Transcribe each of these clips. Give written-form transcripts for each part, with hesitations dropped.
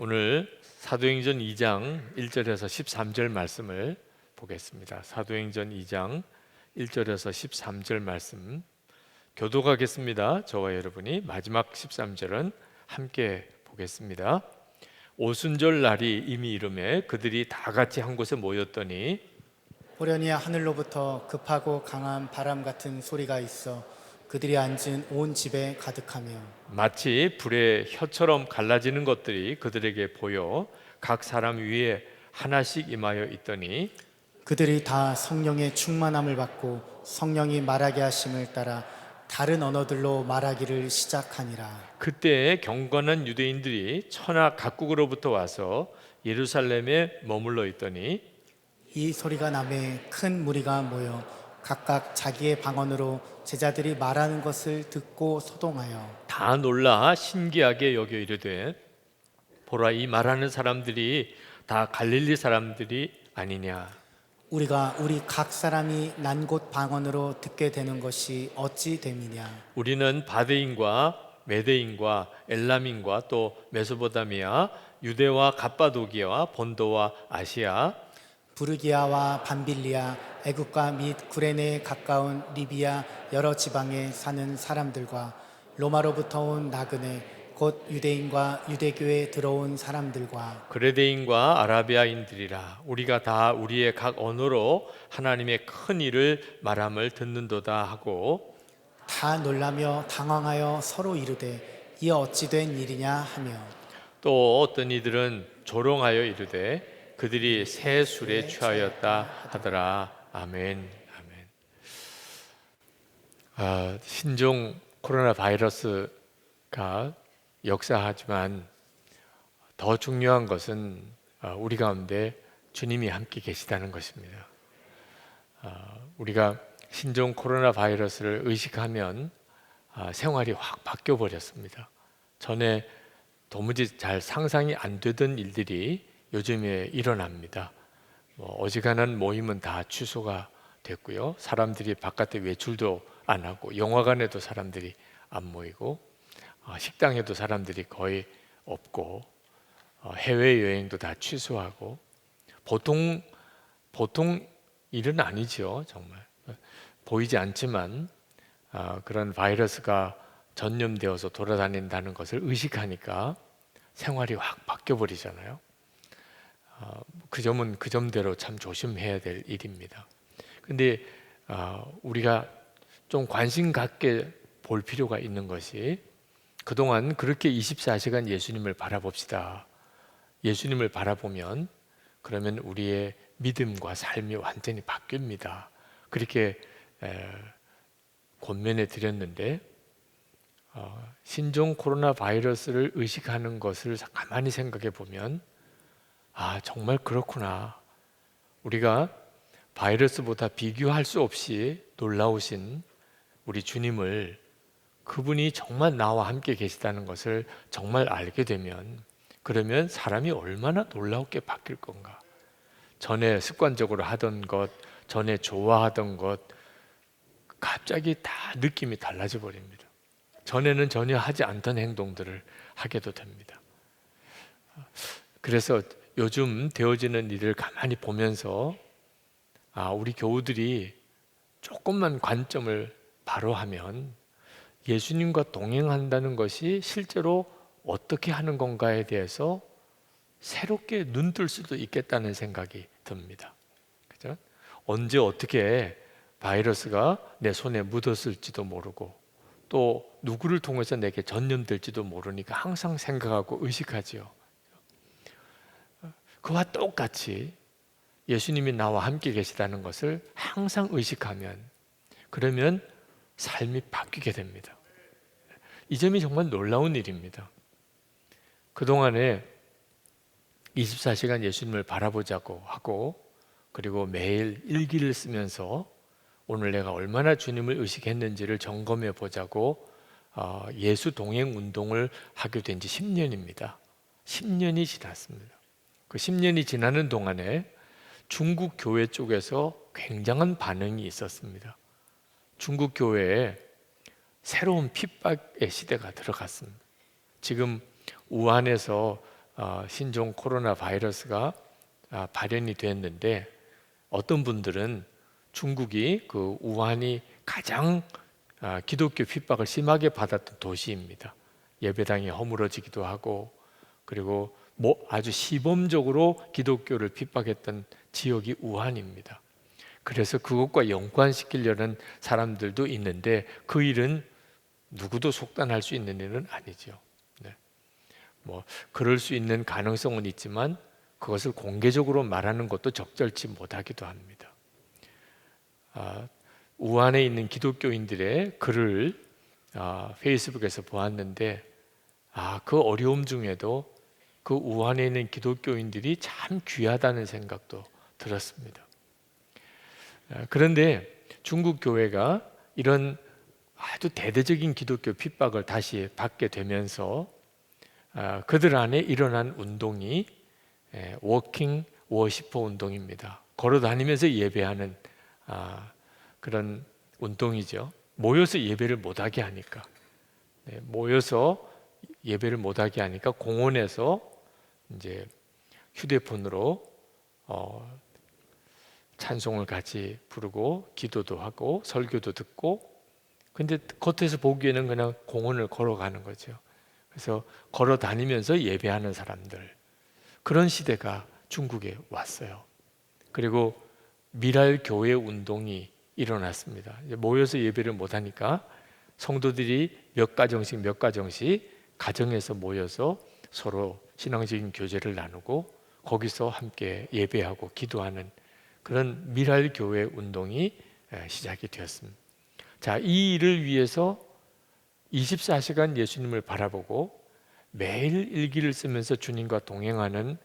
오늘 사도행전 2장 1절에서 13절 말씀을 보겠습니다. 사도행전 2장 1절에서 13절 말씀 교독하겠습니다. 저와 여러분이 마지막 13절은 함께 보겠습니다. 오순절 날이 이미 이르매 그들이 다 같이 한 곳에 모였더니 호련히 하늘로부터 급하고 강한 바람 같은 소리가 있어 그들이 앉은 온 집에 가득하며 마치 불의 혀처럼 갈라지는 것들이 그들에게 보여 각 사람 위에 하나씩 임하여 있더니 그들이 다 성령의 충만함을 받고 성령이 말하게 하심을 따라 다른 언어들로 말하기를 시작하니라. 그때 경건한 유대인들이 천하 각국으로부터 와서 예루살렘에 머물러 있더니 이 소리가 나매 큰 무리가 모여 각각 자기의 방언으로 제자들이 말하는 것을 듣고 소동하여 다 놀라 신기하게 여겨 이르되 보라, 이 말하는 사람들이 다 갈릴리 사람들이 아니냐. 우리가 우리 각 사람이 난 곳 방언으로 듣게 되는 것이 어찌 됨이냐. 우리는 바데인과 메데인과 엘람인과 또 메소포타미아, 유대와 갑바도기아와 본도와 아시아, 부르기아와 밤빌리아, 애국과 및 구레네에 가까운 리비아 여러 지방에 사는 사람들과 로마로부터 온 나그네 곧 유대인과 유대교에 들어온 사람들과 그레데인과 아라비아인들이라. 우리가 다 우리의 각 언어로 하나님의 큰 일을 말함을 듣는도다 하고 다 놀라며 당황하여 서로 이르되 이 어찌 된 일이냐 하며 또 어떤 이들은 조롱하여 이르되 그들이 새 술에 취하였다 하더라. 아멘. 아멘. 신종 코로나 바이러스가 역사하지만 더 중요한 것은 우리 가운데 주님이 함께 계시다는 것입니다. 우리가 신종 코로나 바이러스를 의식하면 생활이 확 바뀌어 버렸습니다. 전에 도무지 잘 상상이 안 되던 일들이 요즘에 일어납니다. 어지간한 모임은 다 취소가 됐고요. 사람들이 바깥에 외출도 안 하고 영화관에도 사람들이 안 모이고 식당에도 사람들이 거의 없고 해외여행도 다 취소하고 보통 일은 아니죠. 정말 보이지 않지만 그런 바이러스가 전염되어서 돌아다닌다는 것을 의식하니까 생활이 확 바뀌어 버리잖아요. 그 점은 그 점대로 참 조심해야 될 일입니다. 근데 우리가 좀 관심 갖게 볼 필요가 있는 것이 그동안 그렇게 24시간 예수님을 바라봅시다. 예수님을 바라보면 그러면 우리의 믿음과 삶이 완전히 바뀝니다. 그렇게 권면해 드렸는데 신종 코로나 바이러스를 의식하는 것을 가만히 생각해 보면 정말 그렇구나. 우리가 바이러스보다 비교할 수 없이 놀라우신 우리 주님을, 그분이 정말 나와 함께 계시다는 것을 정말 알게 되면 그러면 사람이 얼마나 놀랍게 바뀔 건가. 전에 습관적으로 하던 것, 전에 좋아하던 것 갑자기 다 느낌이 달라져 버립니다. 전에는 전혀 하지 않던 행동들을 하게도 됩니다. 그래서 요즘 되어지는 일을 가만히 보면서 우리 교우들이 조금만 관점을 바로 하면 예수님과 동행한다는 것이 실제로 어떻게 하는 건가에 대해서 새롭게 눈뜰 수도 있겠다는 생각이 듭니다. 그죠? 언제 어떻게 바이러스가 내 손에 묻었을지도 모르고 또 누구를 통해서 내게 전염될지도 모르니까 항상 생각하고 의식하지요. 그와 똑같이 예수님이 나와 함께 계시다는 것을 항상 의식하면 그러면 삶이 바뀌게 됩니다. 이 점이 정말 놀라운 일입니다. 그동안에 24시간 예수님을 바라보자고 하고 그리고 매일 일기를 쓰면서 오늘 내가 얼마나 주님을 의식했는지를 점검해 보자고 예수 동행 운동을 하게 된 지 10년입니다. 10년이 지났습니다. 그 10년이 지나는 동안에 중국 교회 쪽에서 굉장한 반응이 있었습니다. 중국 교회에 새로운 핍박의 시대가 들어갔습니다. 지금 우한에서 신종 코로나 바이러스가 발현이 됐는데 어떤 분들은 중국이 그 우한이 가장 기독교 핍박을 심하게 받았던 도시입니다. 예배당이 허물어지기도 하고 그리고 아주 시범적으로 기독교를 핍박했던 지역이 우한입니다. 그래서 그것과 연관시키려는 사람들도 있는데 그 일은 누구도 속단할 수 있는 일은 아니죠. 네. 그럴 수 있는 가능성은 있지만 그것을 공개적으로 말하는 것도 적절치 못하기도 합니다. 우한에 있는 기독교인들의 글을 페이스북에서 보았는데 그 어려움 중에도 그 우한에 있는 기독교인들이 참 귀하다는 생각도 들었습니다. 그런데 중국 교회가 이런 아주 대대적인 기독교 핍박을 다시 받게 되면서 그들 안에 일어난 운동이 워킹 워시퍼 운동입니다. 걸어 다니면서 예배하는 그런 운동이죠. 모여서 예배를 못하게 하니까 모여서 예배를 못하게 하니까 공원에서 이제 휴대폰으로 찬송을 같이 부르고 기도도 하고 설교도 듣고 근데 겉에서 보기에는 그냥 공원을 걸어가는 거죠. 그래서 걸어 다니면서 예배하는 사람들 그런 시대가 중국에 왔어요. 그리고 미랄 교회 운동이 일어났습니다. 모여서 예배를 못하니까 성도들이 몇 가정씩 가정에서 모여서 서로 신앙적인 교제를 나누고 거기서 함께 예배하고 기도하는 그런 미랄 교회 운동이 시작이 되었습니다. 자, 이 일을 위해서 24시간 예수님을 바라보고 매일 일기를 쓰면서 주님과 동행하는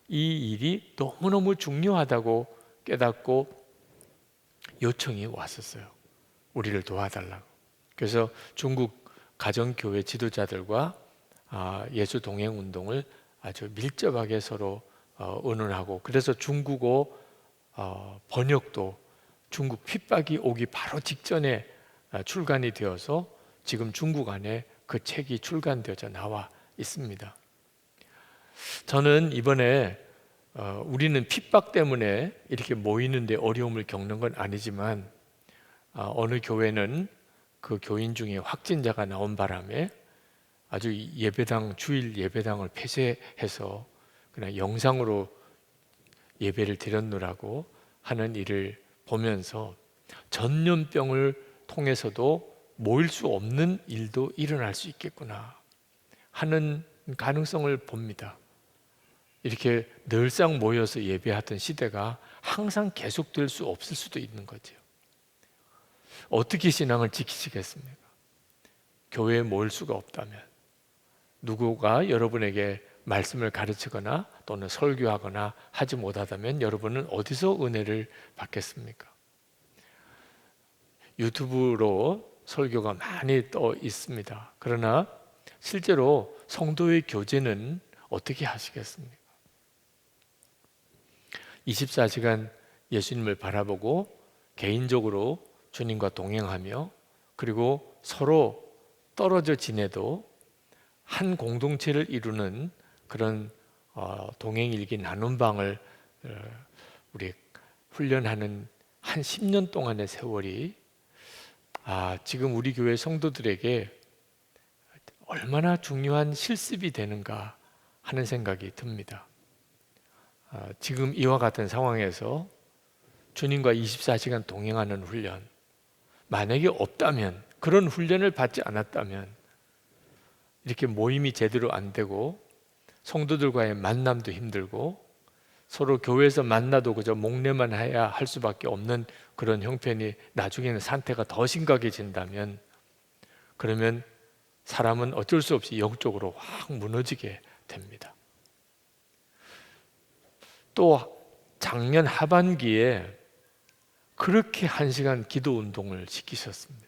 이 일이 너무너무 중요하다고 깨닫고 요청이 왔었어요. 우리를 도와달라고. 그래서 중국 가정교회 지도자들과 예수 동행 운동을 아주 밀접하게 서로 의논하고 그래서 중국어 번역도 중국 핍박이 오기 바로 직전에 출간이 되어서 지금 중국 안에 그 책이 출간되어져 나와 있습니다. 저는 이번에 우리는 핍박 때문에 이렇게 모이는데 어려움을 겪는 건 아니지만 어느 교회는 그 교인 중에 확진자가 나온 바람에 아주 주일 예배당을 폐쇄해서 그냥 영상으로 예배를 드렸느라고 하는 일을 보면서 전염병을 통해서도 모일 수 없는 일도 일어날 수 있겠구나 하는 가능성을 봅니다. 이렇게 늘상 모여서 예배하던 시대가 항상 계속될 수 없을 수도 있는 거죠. 어떻게 신앙을 지키시겠습니까? 교회에 모일 수가 없다면 누구가 여러분에게 말씀을 가르치거나 또는 설교하거나 하지 못하다면 여러분은 어디서 은혜를 받겠습니까? 유튜브로 설교가 많이 떠 있습니다. 그러나 실제로 성도의 교제는 어떻게 하시겠습니까? 24시간 예수님을 바라보고 개인적으로 주님과 동행하며 그리고 서로 떨어져 지내도 한 공동체를 이루는 그런 동행일기 나눔방을 우리 훈련하는 한 10년 동안의 세월이 지금 우리 교회 성도들에게 얼마나 중요한 실습이 되는가 하는 생각이 듭니다. 지금 이와 같은 상황에서 주님과 24시간 동행하는 훈련 만약에 없다면 그런 훈련을 받지 않았다면 이렇게 모임이 제대로 안 되고 성도들과의 만남도 힘들고 서로 교회에서 만나도 그저 목례만 해야 할 수밖에 없는 그런 형편이 나중에는 상태가 더 심각해진다면 그러면 사람은 어쩔 수 없이 영적으로 확 무너지게 됩니다. 또 작년 하반기에 그렇게 1시간 기도 운동을 시키셨습니다.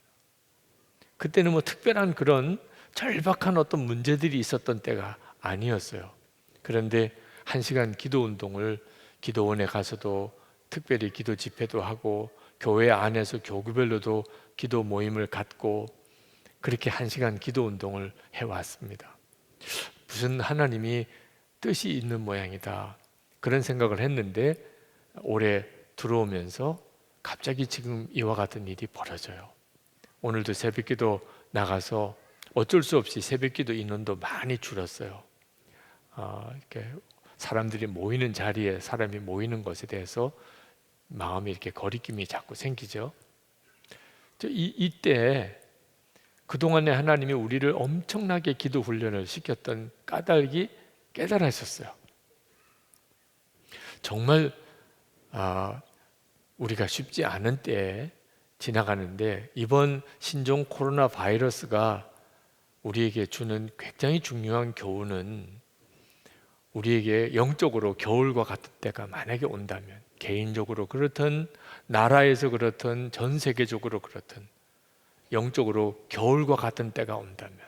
그때는 뭐 특별한 그런 절박한 어떤 문제들이 있었던 때가 아니었어요. 그런데 1시간 기도 운동을 기도원에 가서도 특별히 기도 집회도 하고 교회 안에서 교구별로도 기도 모임을 갖고 그렇게 1시간 기도 운동을 해왔습니다. 무슨 하나님이 뜻이 있는 모양이다. 그런 생각을 했는데 올해 들어오면서 갑자기 지금 이와 같은 일이 벌어져요. 오늘도 새벽기도 나가서 어쩔 수 없이 새벽기도 인원도 많이 줄었어요. 이렇게 사람들이 모이는 자리에 사람이 모이는 것에 대해서 마음이 이렇게 거리낌이 자꾸 생기죠. 이때 그동안에 하나님이 우리를 엄청나게 기도 훈련을 시켰던 까닭이 깨달아졌어요. 정말 우리가 쉽지 않은 때에 지나가는데 이번 신종 코로나 바이러스가 우리에게 주는 굉장히 중요한 교훈은 우리에게 영적으로 겨울과 같은 때가 만약에 온다면, 개인적으로 그렇든 나라에서 그렇든 전 세계적으로 그렇든 영적으로 겨울과 같은 때가 온다면,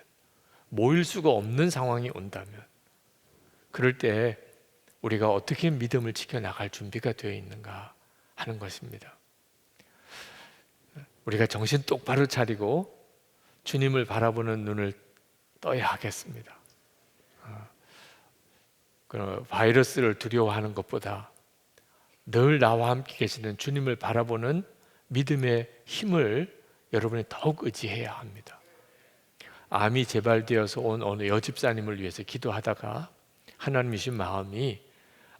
모일 수가 없는 상황이 온다면, 그럴 때 우리가 어떻게 믿음을 지켜나갈 준비가 되어 있는가 하는 것입니다. 우리가 정신 똑바로 차리고 주님을 바라보는 눈을 떠야 하겠습니다. 바이러스를 두려워하는 것보다 늘 나와 함께 계시는 주님을 바라보는 믿음의 힘을 여러분이 더욱 의지해야 합니다. 암이 재발되어서 온 어느 여집사님을 위해서 기도하다가 하나님이신 마음이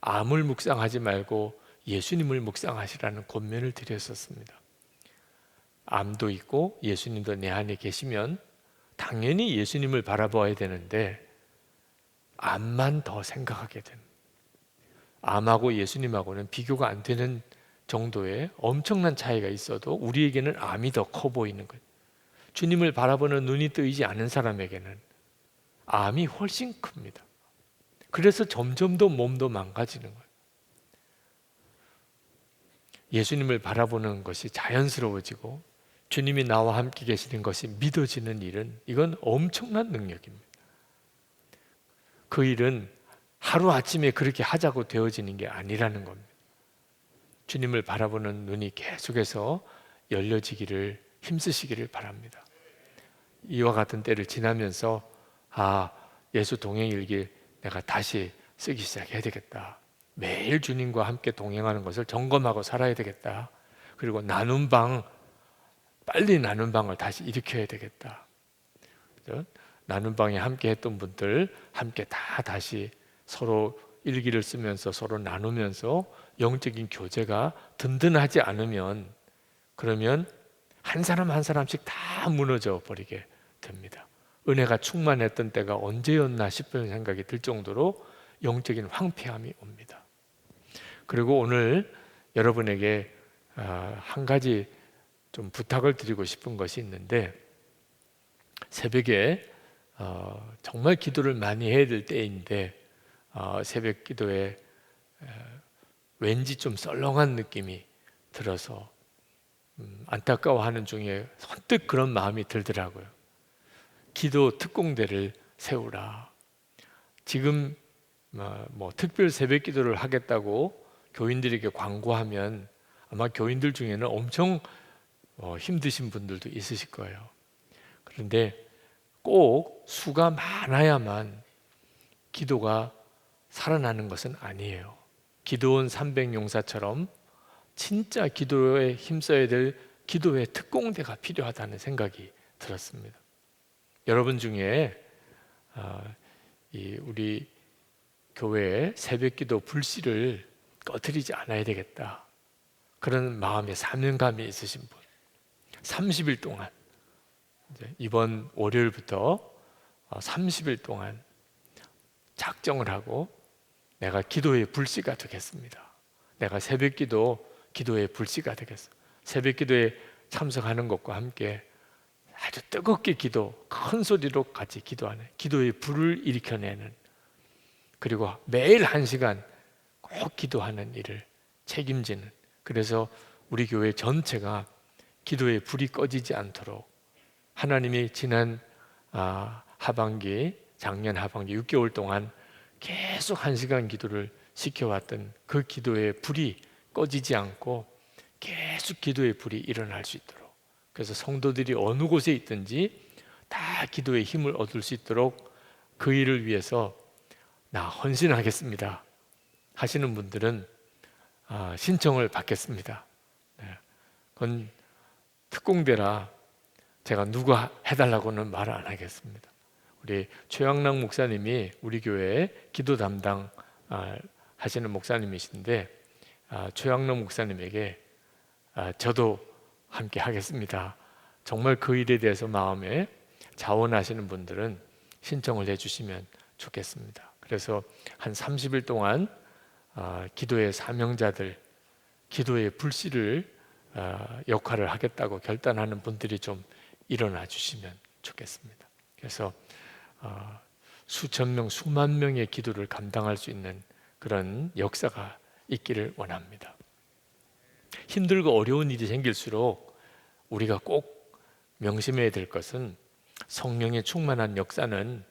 암을 묵상하지 말고 예수님을 묵상하시라는 권면을 드렸었습니다. 암도 있고 예수님도 내 안에 계시면 당연히 예수님을 바라봐야 되는데 암만 더 생각하게 됩니다. 암하고 예수님하고는 비교가 안 되는 정도의 엄청난 차이가 있어도 우리에게는 암이 더 커 보이는 거예요. 주님을 바라보는 눈이 뜨이지 않은 사람에게는 암이 훨씬 큽니다. 그래서 점점 더 몸도 망가지는 거예요. 예수님을 바라보는 것이 자연스러워지고 주님이 나와 함께 계시는 것이 믿어지는 일은 이건 엄청난 능력입니다. 그 일은 하루아침에 그렇게 하자고 되어지는 게 아니라는 겁니다. 주님을 바라보는 눈이 계속해서 열려지기를 힘쓰시기를 바랍니다. 이와 같은 때를 지나면서 예수 동행일기 내가 다시 쓰기 시작해야 되겠다. 매일 주님과 함께 동행하는 것을 점검하고 살아야 되겠다. 그리고 빨리 나눈 방을 다시 일으켜야 되겠다. 그죠? 나눈 방에 함께 했던 분들 함께 다시 서로 일기를 쓰면서 서로 나누면서 영적인 교제가 든든하지 않으면 그러면 한 사람 한 사람씩 다 무너져 버리게 됩니다. 은혜가 충만했던 때가 언제였나 싶은 생각이 들 정도로 영적인 황폐함이 옵니다. 그리고 오늘 여러분에게 한 가지 좀 부탁을 드리고 싶은 것이 있는데, 새벽에 정말 기도를 많이 해야 될 때인데 새벽 기도에 왠지 좀 썰렁한 느낌이 들어서 안타까워하는 중에 선뜻 그런 마음이 들더라고요. 기도 특공대를 세우라. 지금 뭐 특별 새벽 기도를 하겠다고 교인들에게 광고하면 아마 교인들 중에는 엄청 힘드신 분들도 있으실 거예요. 그런데 꼭 수가 많아야만 기도가 살아나는 것은 아니에요. 기도원 300용사처럼 진짜 기도에 힘써야 될 기도의 특공대가 필요하다는 생각이 들었습니다. 여러분 중에 우리 교회의 새벽기도 불씨를 꺼트리지 않아야 되겠다, 그런 마음의 사명감이 있으신 분, 30일 동안 이번 월요일부터 30일 동안 작정을 하고 내가 기도의 불씨가 되겠습니다. 내가 새벽기도 기도의 불씨가 되겠어. 새벽기도에 참석하는 것과 함께 아주 뜨겁게 큰 소리로 같이 기도하는, 기도의 불을 일으켜내는, 그리고 매일 1시간 꼭 기도하는 일을 책임지는, 그래서 우리 교회 전체가 기도의 불이 꺼지지 않도록 하나님이 지난 작년 하반기 6개월 동안 계속 1시간 기도를 시켜왔던 그 기도의 불이 꺼지지 않고 계속 기도의 불이 일어날 수 있도록, 그래서 성도들이 어느 곳에 있든지 다 기도의 힘을 얻을 수 있도록 그 일을 위해서 나 헌신하겠습니다 하시는 분들은 신청을 받겠습니다. 네. 그건 특공대라 제가 누가 해달라고는 말을 안 하겠습니다. 우리 최양락 목사님이 우리 교회에 기도 담당 하시는 목사님이신데 최양락 목사님에게 저도 함께 하겠습니다. 정말 그 일에 대해서 마음에 자원하시는 분들은 신청을 해주시면 좋겠습니다. 그래서 한 30일 동안 기도의 사명자들, 기도의 불씨를 역할을 하겠다고 결단하는 분들이 좀 일어나 주시면 좋겠습니다. 그래서 수천 명, 수만 명의 기도를 감당할 수 있는 그런 역사가 있기를 원합니다. 힘들고 어려운 일이 생길수록 우리가 꼭 명심해야 될 것은 성령의 충만한 역사는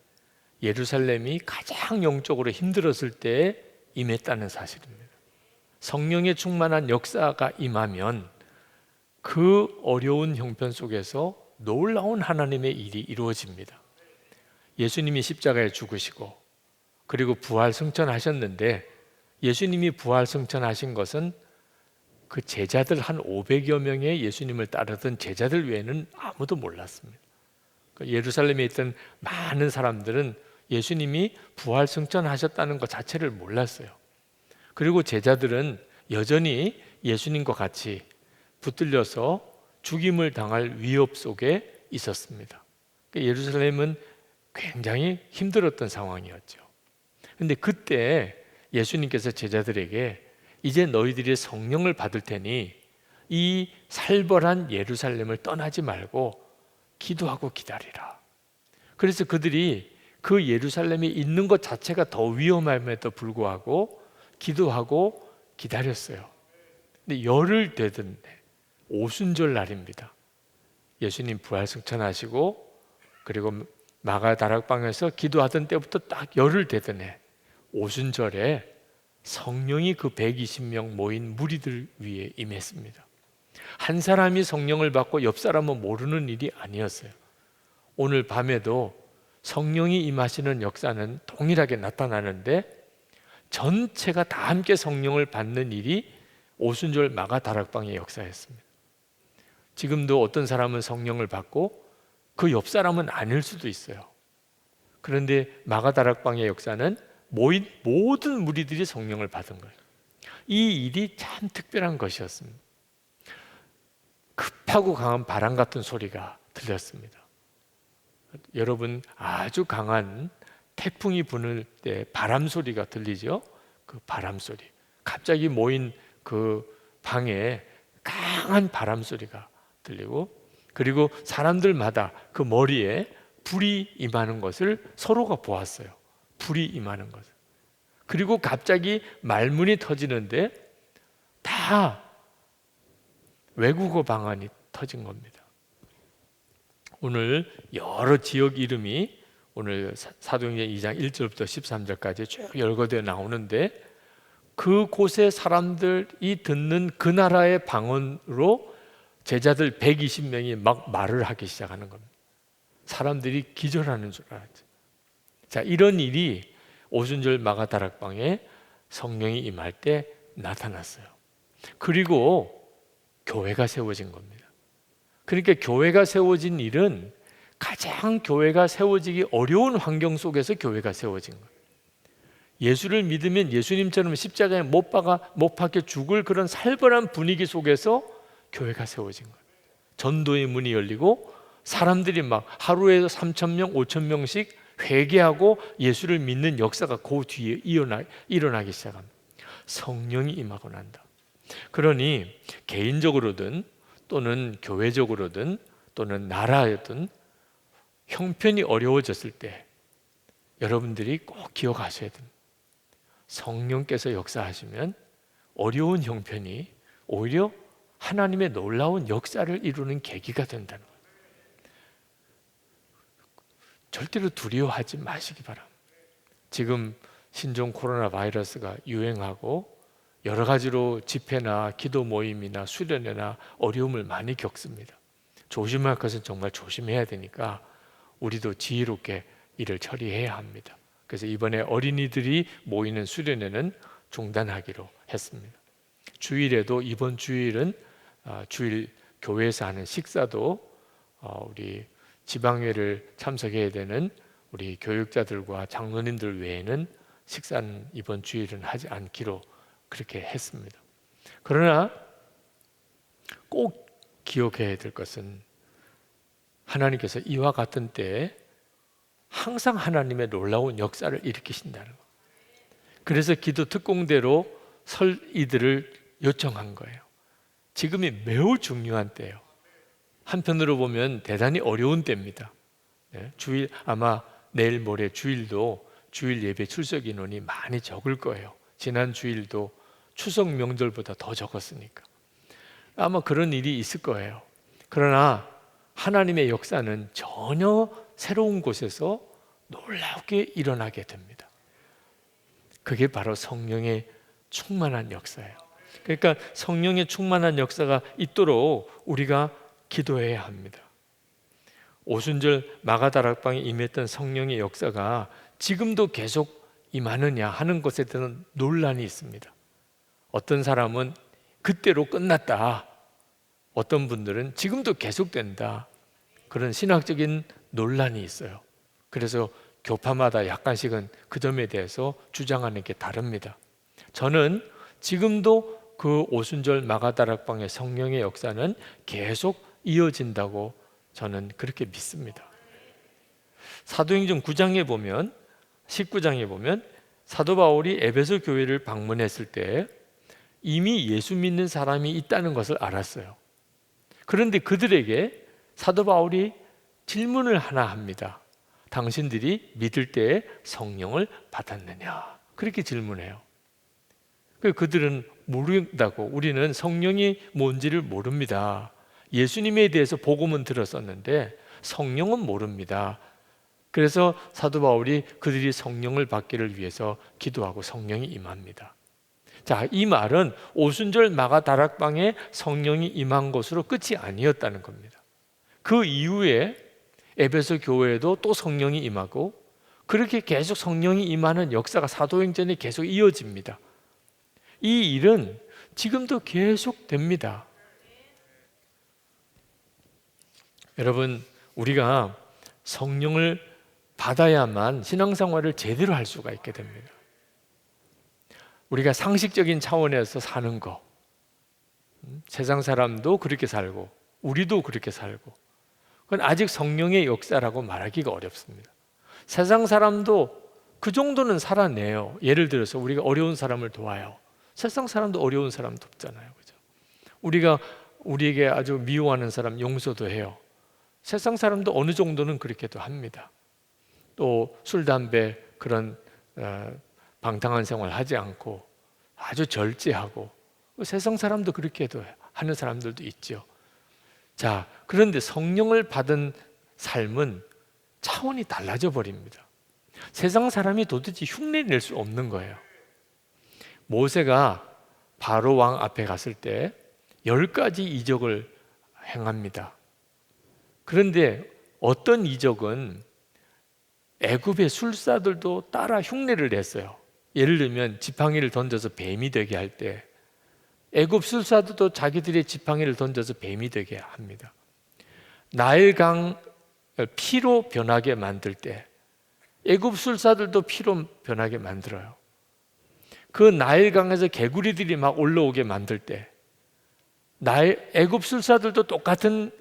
예루살렘이 가장 영적으로 힘들었을 때 임했다는 사실입니다. 성령의 충만한 역사가 임하면 그 어려운 형편 속에서 놀라운 하나님의 일이 이루어집니다. 예수님이 십자가에 죽으시고 그리고 부활 승천하셨는데 예수님이 부활 승천하신 것은 그 제자들 한 500여 명의 예수님을 따르던 제자들 외에는 아무도 몰랐습니다. 예루살렘에 있던 많은 사람들은 예수님이 부활 승천하셨다는 것 자체를 몰랐어요. 그리고 제자들은 여전히 예수님과 같이 붙들려서 죽임을 당할 위협 속에 있었습니다. 예루살렘은 굉장히 힘들었던 상황이었죠. 그런데 그때 예수님께서 제자들에게 이제 너희들이 성령을 받을 테니 이 살벌한 예루살렘을 떠나지 말고 기도하고 기다리라. 그래서 그들이 그 예루살렘에 있는 것 자체가 더 위험함에도 불구하고 기도하고 기다렸어요. 근데 열흘 되던데 오순절 날입니다. 예수님 부활 승천하시고 그리고 마가 다락방에서 기도하던 때부터 딱 열흘 되더니 오순절에 성령이 그 120명 모인 무리들 위에 임했습니다. 한 사람이 성령을 받고 옆 사람은 모르는 일이 아니었어요. 오늘 밤에도 성령이 임하시는 역사는 동일하게 나타나는데 전체가 다 함께 성령을 받는 일이 오순절 마가 다락방의 역사였습니다. 지금도 어떤 사람은 성령을 받고 그 옆 사람은 아닐 수도 있어요. 그런데 마가 다락방의 역사는 모인 모든 무리들이 성령을 받은 거예요. 이 일이 참 특별한 것이었습니다. 급하고 강한 바람 같은 소리가 들렸습니다. 여러분 아주 강한 태풍이 부는 때 바람 소리가 들리죠? 그 바람 소리. 갑자기 모인 그 방에 강한 바람 소리가 들리고 그리고 사람들마다 그 머리에 불이 임하는 것을 서로가 보았어요. 불이 임하는 것을. 그리고 갑자기 말문이 터지는데 다 외국어 방언이 터진 겁니다. 오늘 여러 지역 이름이 오늘 사도행전 2장 1절부터 13절까지 쭉 열거되어 나오는데 그곳의 사람들이 듣는 그 나라의 방언으로 제자들 120명이 막 말을 하기 시작하는 겁니다. 사람들이 기절하는 줄 알았죠. 자, 이런 일이 오순절 마가 다락방에 성령이 임할 때 나타났어요. 그리고 교회가 세워진 겁니다. 그러니까 교회가 세워진 일은 가장 교회가 세워지기 어려운 환경 속에서 교회가 세워진 거예요. 예수를 믿으면 예수님처럼 십자가에 못 박혀 죽을 그런 살벌한 분위기 속에서 교회가 세워진 거예요. 전도의 문이 열리고 사람들이 막 하루에 3,000명, 5,000명씩 회개하고 예수를 믿는 역사가 그 뒤에 일어나기 시작합니다. 성령이 임하고 난다. 그러니 개인적으로든 또는 교회적으로든 또는 나라든 형편이 어려워졌을 때 여러분들이 꼭 기억하셔야 됩니다. 성령께서 역사하시면 어려운 형편이 오히려 하나님의 놀라운 역사를 이루는 계기가 된다는 거예요. 절대로 두려워하지 마시기 바랍니다. 지금 신종 코로나 바이러스가 유행하고 여러 가지로 집회나 기도 모임이나 수련회나 어려움을 많이 겪습니다. 조심할 것은 정말 조심해야 되니까 우리도 지혜롭게 일을 처리해야 합니다. 그래서 이번에 어린이들이 모이는 수련회는 중단하기로 했습니다. 주일에도 이번 주일은 주일 교회에서 하는 식사도 우리 지방회를 참석해야 되는 우리 교육자들과 장로님들 외에는 식사는 이번 주일은 하지 않기로 그렇게 했습니다. 그러나 꼭 기억해야 될 것은 하나님께서 이와 같은 때에 항상 하나님의 놀라운 역사를 일으키신다는 것. 그래서 기도 특공대로 설이들을 요청한 거예요. 지금이 매우 중요한 때예요. 한편으로 보면 대단히 어려운 때입니다. 주일 아마 내일 모레 주일도 주일 예배 출석 인원이 많이 적을 거예요. 지난 주일도 추석 명절보다 더 적었으니까 아마 그런 일이 있을 거예요. 그러나 하나님의 역사는 전혀 새로운 곳에서 놀랍게 일어나게 됩니다. 그게 바로 성령의 충만한 역사예요. 그러니까 성령의 충만한 역사가 있도록 우리가 기도해야 합니다. 오순절 마가다락방에 임했던 성령의 역사가 지금도 계속 임하느냐 하는 것에 대한 논란이 있습니다. 어떤 사람은 그때로 끝났다, 어떤 분들은 지금도 계속된다, 그런 신학적인 논란이 있어요. 그래서 교파마다 약간씩은 그 점에 대해서 주장하는 게 다릅니다. 저는 지금도 그 오순절 마가다락방의 성령의 역사는 계속 이어진다고 저는 그렇게 믿습니다. 사도행전 9장에 보면 19장에 보면 사도 바울이 에베소 교회를 방문했을 때 이미 예수 믿는 사람이 있다는 것을 알았어요. 그런데 그들에게 사도 바울이 질문을 하나 합니다. 당신들이 믿을 때에 성령을 받았느냐? 그렇게 질문해요. 그들은 모른다고, 우리는 성령이 뭔지를 모릅니다. 예수님에 대해서 복음은 들었었는데 성령은 모릅니다. 그래서 사도 바울이 그들이 성령을 받기를 위해서 기도하고 성령이 임합니다. 자, 이 말은 오순절 마가다락방에 성령이 임한 것으로 끝이 아니었다는 겁니다. 그 이후에 에베소 교회에도 또 성령이 임하고 그렇게 계속 성령이 임하는 역사가 사도행전에 계속 이어집니다. 이 일은 지금도 계속 됩니다. 여러분, 우리가 성령을 받아야만 신앙생활을 제대로 할 수가 있게 됩니다. 우리가 상식적인 차원에서 사는 거, 세상 사람도 그렇게 살고 우리도 그렇게 살고, 그건 아직 성령의 역사라고 말하기가 어렵습니다. 세상 사람도 그 정도는 살아내요. 예를 들어서 우리가 어려운 사람을 도와요. 세상 사람도 어려운 사람 돕잖아요, 그죠? 우리가 우리에게 아주 미워하는 사람 용서도 해요. 세상 사람도 어느 정도는 그렇게도 합니다. 또 술, 담배 그런 방탕한 생활 하지 않고 아주 절제하고, 세상 사람도 그렇게 하는 사람들도 있죠. 자, 그런데 성령을 받은 삶은 차원이 달라져 버립니다. 세상 사람이 도대체 흉내 낼 수 없는 거예요. 모세가 바로 왕 앞에 갔을 때 10가지 이적을 행합니다. 그런데 어떤 이적은 애굽의 술사들도 따라 흉내를 냈어요. 예를 들면 지팡이를 던져서 뱀이 되게 할 때 애굽 술사들도 자기들의 지팡이를 던져서 뱀이 되게 합니다. 나일강 피로 변하게 만들 때 애굽 술사들도 피로 변하게 만들어요. 그 나일강에서 개구리들이 막 올라오게 만들 때 애굽 술사들도 똑같은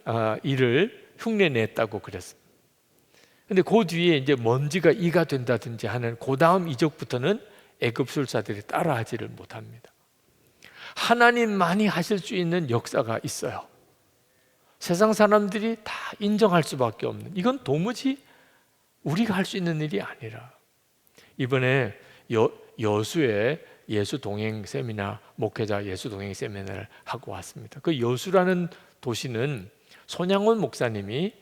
일을 흉내냈다고 그랬습니다. 근데 그 뒤에 이제 먼지가 이가 된다든지 하는 그 다음 이적부터는 애굽 술사들이 따라하지를 못합니다. 하나님만이 하실 수 있는 역사가 있어요. 세상 사람들이 다 인정할 수밖에 없는, 이건 도무지 우리가 할 수 있는 일이 아니라, 이번에 여수에 예수 동행 세미나, 목회자 예수 동행 세미나를 하고 왔습니다. 그 여수라는 도시는 손양원 목사님이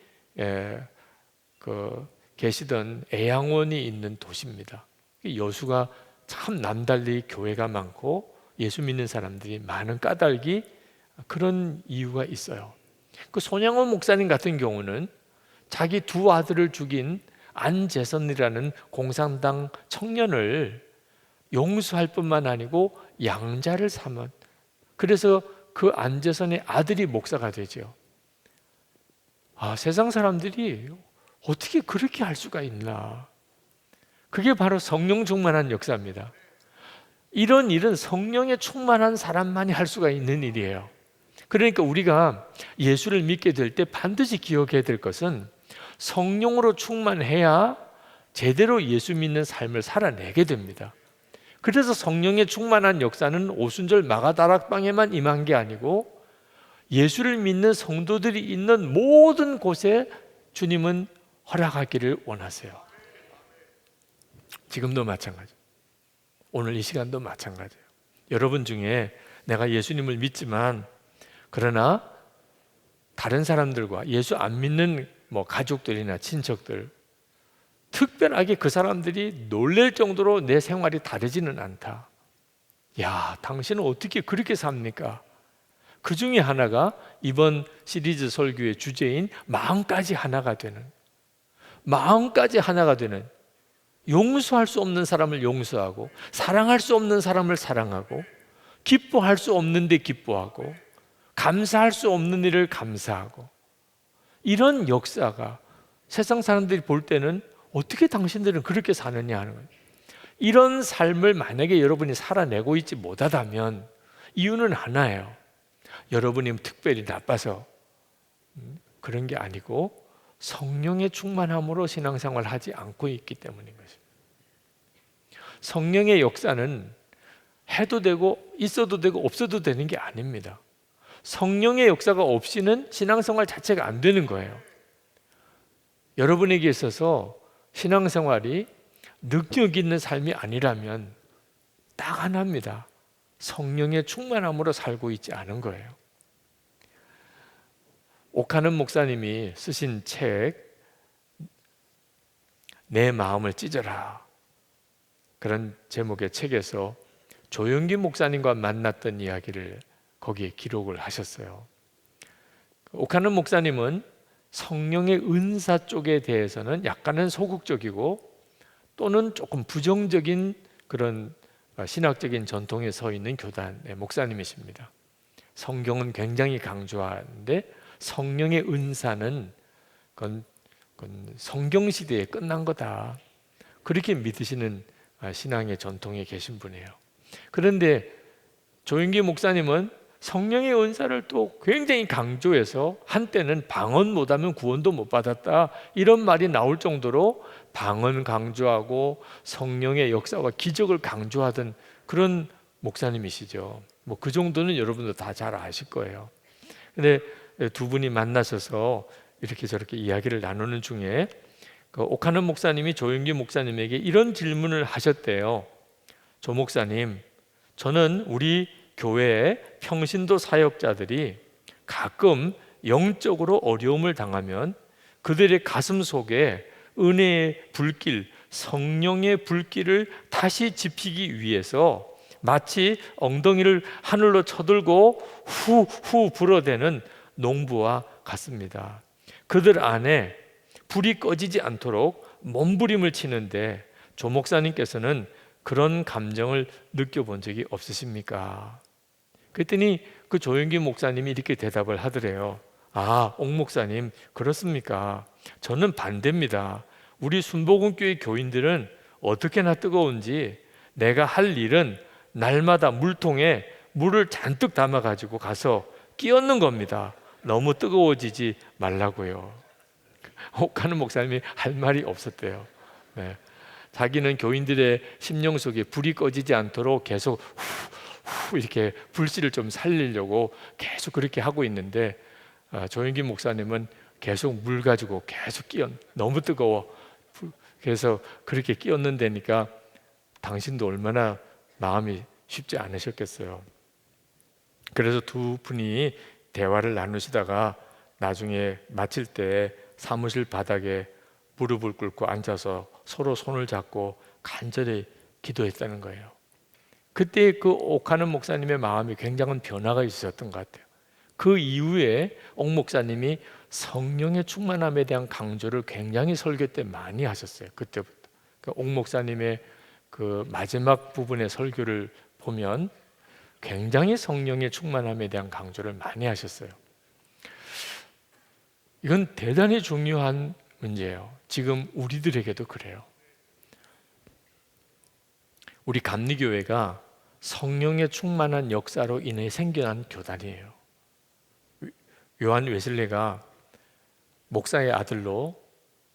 계시던 애양원이 있는 도시입니다. 여수가 참 남달리 교회가 많고 예수 믿는 사람들이 많은 까닭이 그런 이유가 있어요. 그 손양원 목사님 같은 경우는 자기 두 아들을 죽인 안재선이라는 공산당 청년을 용서할 뿐만 아니고 양자를 삼은, 그래서 그 안재선의 아들이 목사가 되죠. 세상 사람들이 어떻게 그렇게 할 수가 있나. 그게 바로 성령 충만한 역사입니다. 이런 일은 성령에 충만한 사람만이 할 수가 있는 일이에요. 그러니까 우리가 예수를 믿게 될 때 반드시 기억해야 될 것은 성령으로 충만해야 제대로 예수 믿는 삶을 살아내게 됩니다. 그래서 성령의 충만한 역사는 오순절 마가다락방에만 임한 게 아니고 예수를 믿는 성도들이 있는 모든 곳에 주님은 허락하기를 원하세요. 지금도 마찬가지, 오늘 이 시간도 마찬가지예요. 여러분 중에 내가 예수님을 믿지만 그러나 다른 사람들과 예수 안 믿는 가족들이나 친척들, 특별하게 그 사람들이 놀랄 정도로 내 생활이 다르지는 않다. 야, 당신은 어떻게 그렇게 삽니까? 그 중에 하나가 이번 시리즈 설교의 주제인 마음까지 하나가 되는, 용서할 수 없는 사람을 용서하고, 사랑할 수 없는 사람을 사랑하고, 기뻐할 수 없는데 기뻐하고, 감사할 수 없는 일을 감사하고, 이런 역사가 세상 사람들이 볼 때는 어떻게 당신들은 그렇게 사느냐 하는 거예요. 이런 삶을 만약에 여러분이 살아내고 있지 못하다면 이유는 하나예요. 여러분이 특별히 나빠서 그런 게 아니고 성령의 충만함으로 신앙생활을 하지 않고 있기 때문인 것입니다. 성령의 역사는 해도 되고 있어도 되고 없어도 되는 게 아닙니다. 성령의 역사가 없이는 신앙생활 자체가 안 되는 거예요. 여러분에게 있어서 신앙생활이 능력 있는 삶이 아니라면 딱 하나입니다. 성령의 충만함으로 살고 있지 않은 거예요. 오카는 목사님이 쓰신 책 내 마음을 찢어라, 그런 제목의 책에서 조영기 목사님과 만났던 이야기를 거기에 기록을 하셨어요. 오카는 목사님은 성령의 은사 쪽에 대해서는 약간은 소극적이고 또는 조금 부정적인 그런 신학적인 전통에 서 있는 교단의 목사님이십니다. 성경은 굉장히 강조하는데 성령의 은사는 그건 성경 시대에 끝난 거다, 그렇게 믿으시는 신앙의 전통에 계신 분이에요. 그런데 조영기 목사님은 성령의 은사를 또 굉장히 강조해서 한때는 방언 못하면 구원도 못 받았다, 이런 말이 나올 정도로 방언 강조하고 성령의 역사와 기적을 강조하던 그런 목사님이시죠. 그 정도는 여러분도 다 잘 아실 거예요. 근데 두 분이 만나셔서 이렇게 저렇게 이야기를 나누는 중에 오카는 목사님이 조영기 목사님에게 이런 질문을 하셨대요. 조 목사님, 저는 우리 교회의 평신도 사역자들이 가끔 영적으로 어려움을 당하면 그들의 가슴 속에 은혜의 불길, 성령의 불길을 다시 지피기 위해서 마치 엉덩이를 하늘로 쳐들고 후후 불어대는 농부와 같습니다. 그들 안에 불이 꺼지지 않도록 몸부림을 치는데 조 목사님께서는 그런 감정을 느껴본 적이 없으십니까? 그랬더니 그 조영기 목사님이 이렇게 대답을 하더래요. 옥 목사님, 그렇습니까? 저는 반대입니다. 우리 순복음교회 교인들은 어떻게나 뜨거운지 내가 할 일은 날마다 물통에 물을 잔뜩 담아가지고 가서 끼얹는 겁니다. 너무 뜨거워지지 말라고요. 오카는 목사님이 할 말이 없었대요. 네. 자기는 교인들의 심령 속에 불이 꺼지지 않도록 계속 후 이렇게 불씨를 좀 살리려고 계속 그렇게 하고 있는데 조영기 목사님은 계속 물 가지고 계속 너무 뜨거워. 그래서 그렇게 끼얹는다니까 당신도 얼마나 마음이 쉽지 않으셨겠어요. 그래서 두 분이 대화를 나누시다가 나중에 마칠 때 사무실 바닥에 무릎을 꿇고 앉아서 서로 손을 잡고 간절히 기도했다는 거예요. 그때 그 옥하는 목사님의 마음이 굉장한 변화가 있었던 것 같아요. 그 이후에 옥 목사님이 성령의 충만함에 대한 강조를 굉장히 설교 때 많이 하셨어요. 그때부터. 그러니까 옥 목사님의 그 마지막 부분의 설교를 보면 굉장히 성령의 충만함에 대한 강조를 많이 하셨어요. 이건 대단히 중요한 문제예요. 지금 우리들에게도 그래요. 우리 감리교회가 성령의 충만한 역사로 인해 생겨난 교단이에요. 요한 웨슬레가 목사의 아들로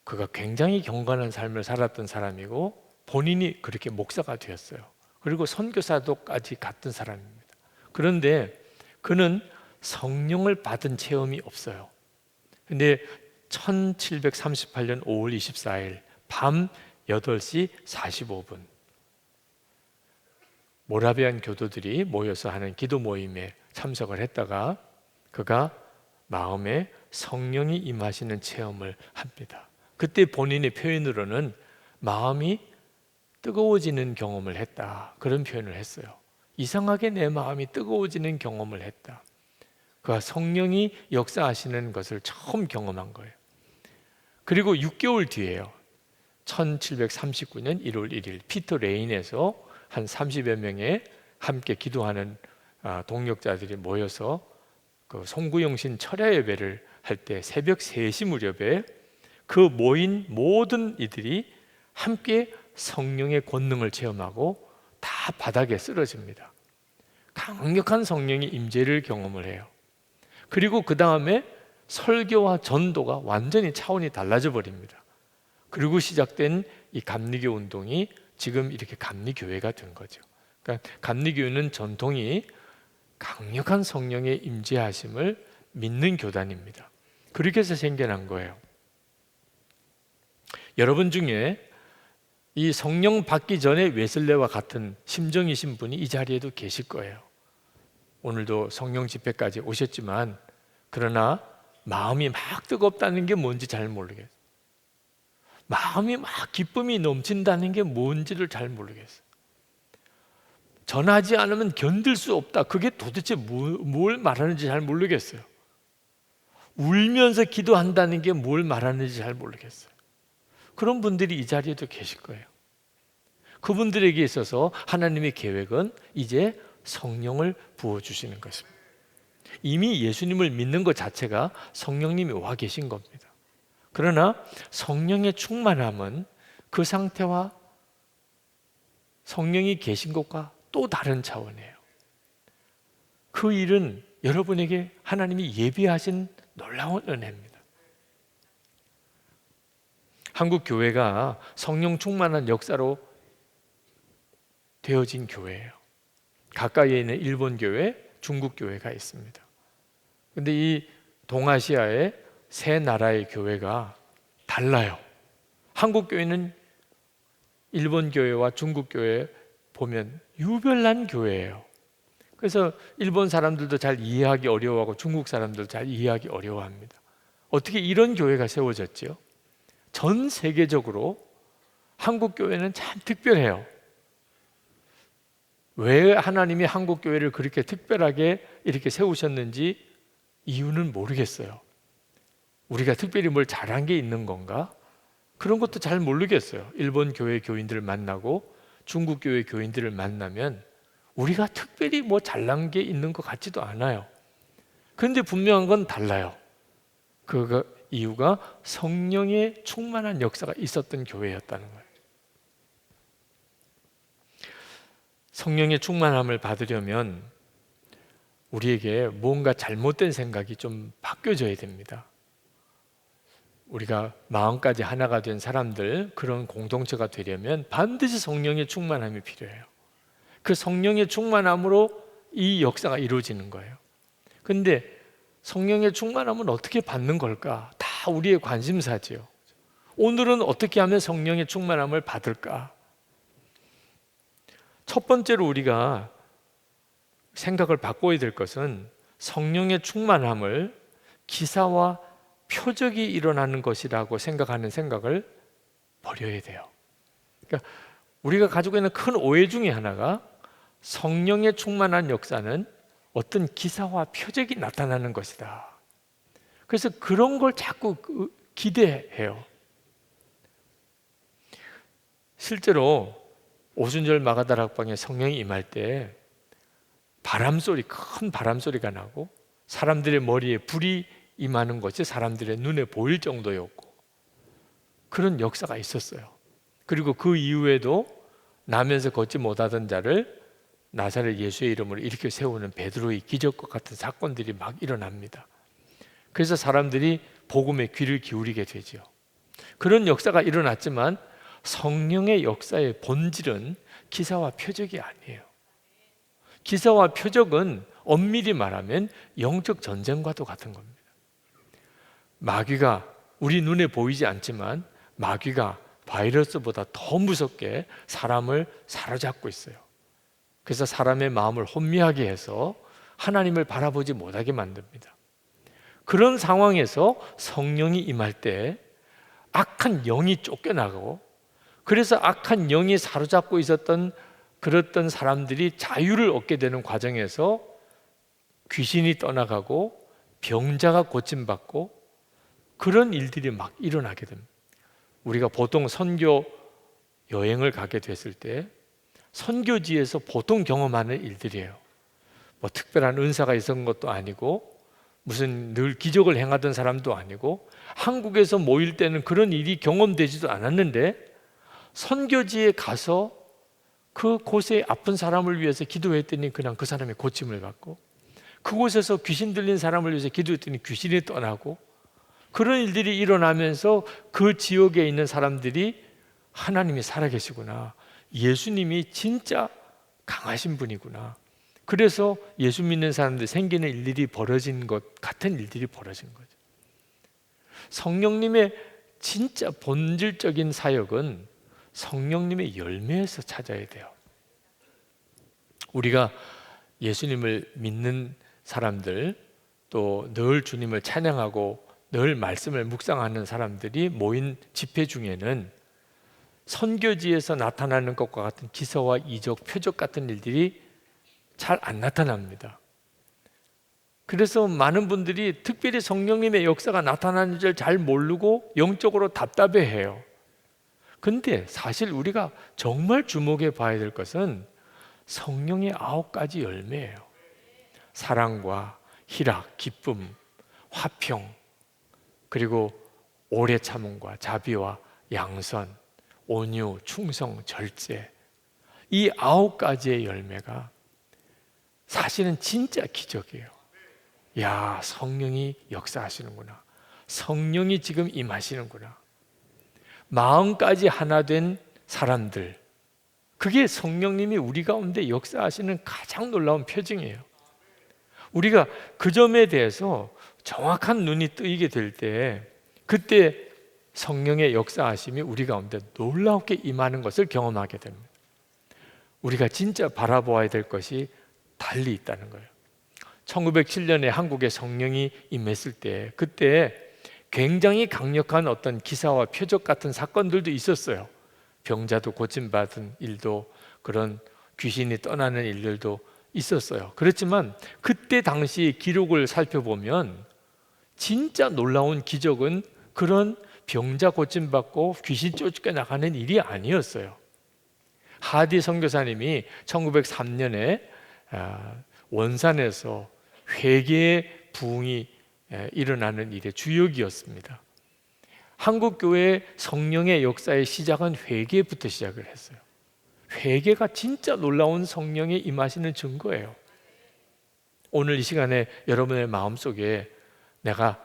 그가 굉장히 경건한 삶을 살았던 사람이고 본인이 그렇게 목사가 되었어요. 그리고 선교사도까지 갔던 사람입니다. 그런데 그는 성령을 받은 체험이 없어요. 근데 1738년 5월 24일 밤 8시 45분 모라비안 교도들이 모여서 하는 기도 모임에 참석을 했다가 그가 마음에 성령이 임하시는 체험을 합니다. 그때 본인의 표현으로는 마음이 뜨거워지는 경험을 했다, 그런 표현을 했어요. 이상하게 내 마음이 뜨거워지는 경험을 했다. 그가 성령이 역사하시는 것을 처음 경험한 거예요. 그리고 6개월 뒤에요. 1739년 1월 1일 피터 레인에서 한 30여 명의 함께 기도하는 동역자들이 모여서 그 송구영신 철야 예배를 할 때 새벽 3시 무렵에 그 모인 모든 이들이 함께 성령의 권능을 체험하고 다 바닥에 쓰러집니다. 강력한 성령의 임재를 경험을 해요. 그리고 그 다음에 설교와 전도가 완전히 차원이 달라져 버립니다. 그리고 시작된 이 감리교 운동이 지금 이렇게 감리교회가 된 거죠. 그러니까 감리교회는 전통이 강력한 성령의 임재하심을 믿는 교단입니다. 그렇게 해서 생겨난 거예요. 여러분 중에 이 성령 받기 전에 웨슬레와 같은 심정이신 분이 이 자리에도 계실 거예요. 오늘도 성령 집회까지 오셨지만 그러나 마음이 막 뜨겁다는 게 뭔지 잘 모르겠어요. 마음이 막 기쁨이 넘친다는 게 뭔지를 잘 모르겠어요. 전하지 않으면 견딜 수 없다. 그게 도대체 뭘 말하는지 잘 모르겠어요. 울면서 기도한다는 게 뭘 말하는지 잘 모르겠어요. 그런 분들이 이 자리에도 계실 거예요. 그분들에게 있어서 하나님의 계획은 이제 성령을 부어주시는 것입니다. 이미 예수님을 믿는 것 자체가 성령님이 와 계신 겁니다. 그러나 성령의 충만함은 그 상태와 성령이 계신 것과 또 다른 차원이에요. 그 일은 여러분에게 하나님이 예비하신 놀라운 은혜입니다. 한국 교회가 성령 충만한 역사로 되어진 교회예요. 가까이에 있는 일본 교회, 중국 교회가 있습니다. 그런데 이 동아시아의 세 나라의 교회가 달라요. 한국 교회는 일본 교회와 중국 교회 보면 유별난 교회예요. 그래서 일본 사람들도 잘 이해하기 어려워하고 중국 사람들도 잘 이해하기 어려워합니다. 어떻게 이런 교회가 세워졌죠? 전 세계적으로 한국 교회는 참 특별해요. 왜 하나님이 한국 교회를 그렇게 특별하게 이렇게 세우셨는지 이유는 모르겠어요. 우리가 특별히 뭘 잘한 게 있는 건가? 그런 것도 잘 모르겠어요. 일본 교회 교인들을 만나고 중국 교회 교인들을 만나면 우리가 특별히 뭐 잘난 게 있는 것 같지도 않아요. 그런데 분명한 건 달라요. 그 이유가 성령의 충만한 역사가 있었던 교회였다는 거예요. 성령의 충만함을 받으려면 우리에게 뭔가 잘못된 생각이 좀 바뀌어져야 됩니다. 우리가 마음까지 하나가 된 사람들, 그런 공동체가 되려면 반드시 성령의 충만함이 필요해요. 그 성령의 충만함으로 이 역사가 이루어지는 거예요. 그런데 성령의 충만함은 어떻게 받는 걸까? 다 우리의 관심사지요. 오늘은 어떻게 하면 성령의 충만함을 받을까? 첫 번째로 우리가 생각을 바꿔야 될 것은 성령의 충만함을 기사와 표적이 일어나는 것이라고 생각하는 생각을 버려야 돼요. 그러니까 우리가 가지고 있는 큰 오해 중에 하나가 성령의 충만한 역사는 어떤 기사와 표적이 나타나는 것이다. 그래서 그런 걸 자꾸 기대해요. 실제로 오순절 마가다락방에 성령이 임할 때 바람소리, 큰 바람소리가 나고 사람들의 머리에 불이 임하는 것이 사람들의 눈에 보일 정도였고 그런 역사가 있었어요. 그리고 그 이후에도 나면서 걷지 못하던 자를 나사렛 예수의 이름으로 일으켜 세우는 베드로의 기적과 같은 사건들이 막 일어납니다. 그래서 사람들이 복음에 귀를 기울이게 되죠. 그런 역사가 일어났지만 성령의 역사의 본질은 기사와 표적이 아니에요. 기사와 표적은 엄밀히 말하면 영적 전쟁과도 같은 겁니다. 마귀가 우리 눈에 보이지 않지만 마귀가 바이러스보다 더 무섭게 사람을 사로잡고 있어요. 그래서 사람의 마음을 혼미하게 해서 하나님을 바라보지 못하게 만듭니다. 그런 상황에서 성령이 임할 때 악한 영이 쫓겨나고 그래서 악한 영이 사로잡고 있었던 그랬던 사람들이 자유를 얻게 되는 과정에서 귀신이 떠나가고 병자가 고침받고 그런 일들이 막 일어나게 됩니다. 우리가 보통 선교 여행을 가게 됐을 때 선교지에서 보통 경험하는 일들이에요. 뭐 특별한 은사가 있었던 것도 아니고 무슨 늘 기적을 행하던 사람도 아니고 한국에서 모일 때는 그런 일이 경험되지도 않았는데 선교지에 가서 그곳에 아픈 사람을 위해서 기도했더니 그냥 그 사람이 고침을 받고 그곳에서 귀신 들린 사람을 위해서 기도했더니 귀신이 떠나고 그런 일들이 일어나면서 그 지역에 있는 사람들이 하나님이 살아계시구나, 예수님이 진짜 강하신 분이구나, 그래서 예수 믿는 사람들 생기는 일들이 벌어진 것 같은 일들이 벌어진 거죠. 성령님의 진짜 본질적인 사역은 성령님의 열매에서 찾아야 돼요. 우리가 예수님을 믿는 사람들 또 늘 주님을 찬양하고 늘 말씀을 묵상하는 사람들이 모인 집회 중에는 선교지에서 나타나는 것과 같은 기사와 이적, 표적 같은 일들이 잘 안 나타납니다. 그래서 많은 분들이 특별히 성령님의 역사가 나타나는 줄 잘 모르고 영적으로 답답해해요. 근데 사실 우리가 정말 주목해 봐야 될 것은 성령의 9가지 열매예요. 사랑과 희락, 기쁨, 화평, 그리고 오래 참음과 자비와 양선, 온유, 충성, 절제. 이 9가지의 열매가 사실은 진짜 기적이에요. 야, 성령이 역사하시는구나. 성령이 지금 임하시는구나. 마음까지 하나 된 사람들, 그게 성령님이 우리 가운데 역사하시는 가장 놀라운 표징이에요. 우리가 그 점에 대해서 정확한 눈이 뜨이게 될 때 그때 성령의 역사하심이 우리 가운데 놀랍게 임하는 것을 경험하게 됩니다. 우리가 진짜 바라보아야 될 것이 달리 있다는 거예요. 1907년에 한국에 성령이 임했을 때 그때 굉장히 강력한 어떤 기사와 표적 같은 사건들도 있었어요. 병자도 고침받은 일도, 그런 귀신이 떠나는 일들도 있었어요. 그렇지만 그때 당시 기록을 살펴보면 진짜 놀라운 기적은 그런 병자 고침받고 귀신 쫓겨나가는 일이 아니었어요. 하디 선교사님이 1903년에 원산에서 회개의 부흥이 일어나는 일의 주역이었습니다. 한국교회 성령의 역사의 시작은 회개부터 시작을 했어요. 회개가 진짜 놀라운 성령의 임하시는 증거예요. 오늘 이 시간에 여러분의 마음속에 내가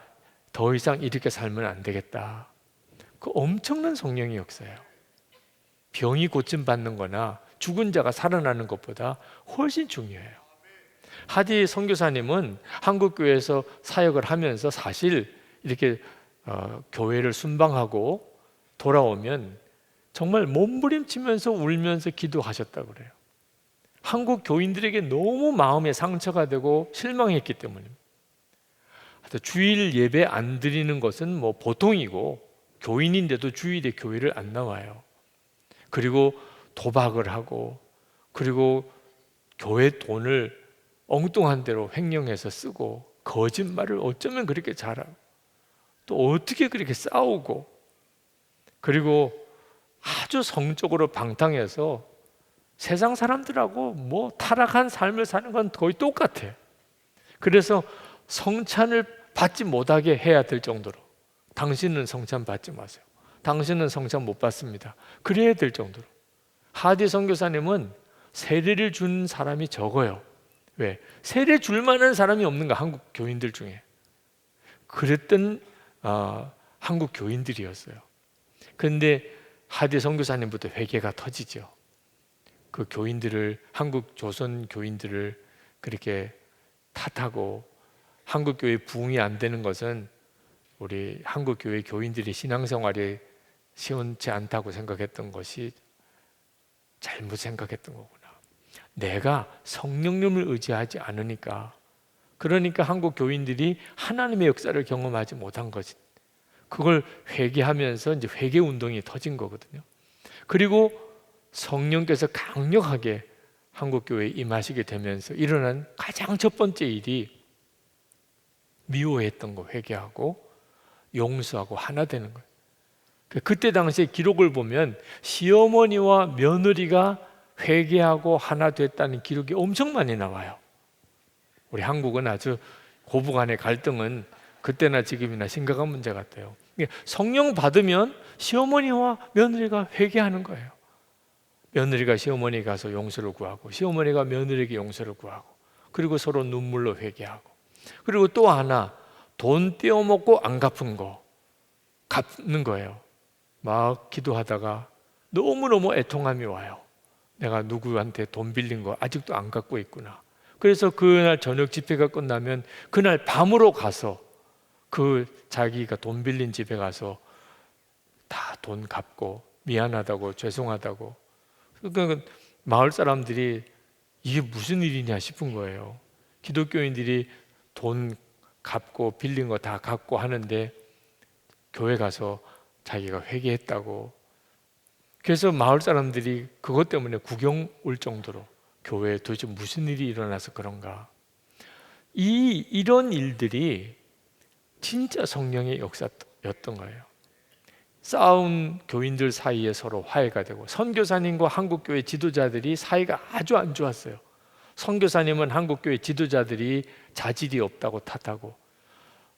더 이상 이렇게 살면 안 되겠다, 그 엄청난 성령의 역사예요. 병이 고침받는 거나 죽은 자가 살아나는 것보다 훨씬 중요해요. 하디 선교사님은 한국교회에서 사역을 하면서 사실 이렇게 교회를 순방하고 돌아오면 정말 몸부림치면서 울면서 기도하셨다고 그래요. 한국 교인들에게 너무 마음에 상처가 되고 실망했기 때문입니다. 주일 예배 안 드리는 것은 뭐 보통이고 교인인데도 주일에 교회를 안 나와요. 그리고 도박을 하고 그리고 교회 돈을 엉뚱한 대로 횡령해서 쓰고 거짓말을 어쩌면 그렇게 잘하고 또 어떻게 그렇게 싸우고, 그리고 아주 성적으로 방탕해서 세상 사람들하고 뭐 타락한 삶을 사는 건 거의 똑같아. 그래서 성찬을 받지 못하게 해야 될 정도로, 당신은 성찬 받지 마세요, 당신은 성찬 못 받습니다, 그래야 될 정도로. 하디 선교사님은 세례를 준 사람이 적어요. 왜? 세례 줄 만한 사람이 없는가, 한국 교인들 중에. 그랬던 한국 교인들이었어요. 그런데 하디 선교사님부터 회개가 터지죠. 그 교인들을, 한국 조선 교인들을 그렇게 탓하고, 한국 교회 부흥이 안 되는 것은 우리 한국 교회 교인들이 신앙생활이 시원치 않다고 생각했던 것이 잘못 생각했던 거구나. 내가 성령님을 의지하지 않으니까, 그러니까 한국 교인들이 하나님의 역사를 경험하지 못한 거지. 그걸 회개하면서 이제 회개 운동이 터진 거거든요. 그리고 성령께서 강력하게 한국 교회에 임하시게 되면서 일어난 가장 첫 번째 일이 미워했던 거 회개하고 용서하고 하나 되는 거예요. 그때 당시에 기록을 보면 시어머니와 며느리가 회개하고 하나 됐다는 기록이 엄청 많이 나와요. 우리 한국은 아주 고부간의 갈등은 그때나 지금이나 심각한 문제 같아요. 성령 받으면 시어머니와 며느리가 회개하는 거예요. 며느리가 시어머니 가서 용서를 구하고, 시어머니가 며느리에게 용서를 구하고, 그리고 서로 눈물로 회개하고, 그리고 또 하나, 돈 떼어먹고 안 갚은 거 갚는 거예요. 막 기도하다가 너무너무 애통함이 와요. 내가 누구한테 돈 빌린 거 아직도 안 갚고 있구나. 그래서 그날 저녁 집회가 끝나면 그날 밤으로 가서 그 자기가 돈 빌린 집에 가서 다 돈 갚고 미안하다고, 죄송하다고. 그러니까 마을 사람들이 이게 무슨 일이냐 싶은 거예요. 기독교인들이 돈 갚고 빌린 거 다 갚고 하는데 교회 가서 자기가 회개했다고. 그래서 마을 사람들이 그것 때문에 구경 올 정도로 교회에 도대체 무슨 일이 일어나서 그런가. 이런 일들이 진짜 성령의 역사였던 거예요. 싸운 교인들 사이에 서로 화해가 되고, 선교사님과 한국교회 지도자들이 사이가 아주 안 좋았어요. 선교사님은 한국교회 지도자들이 자질이 없다고 탓하고,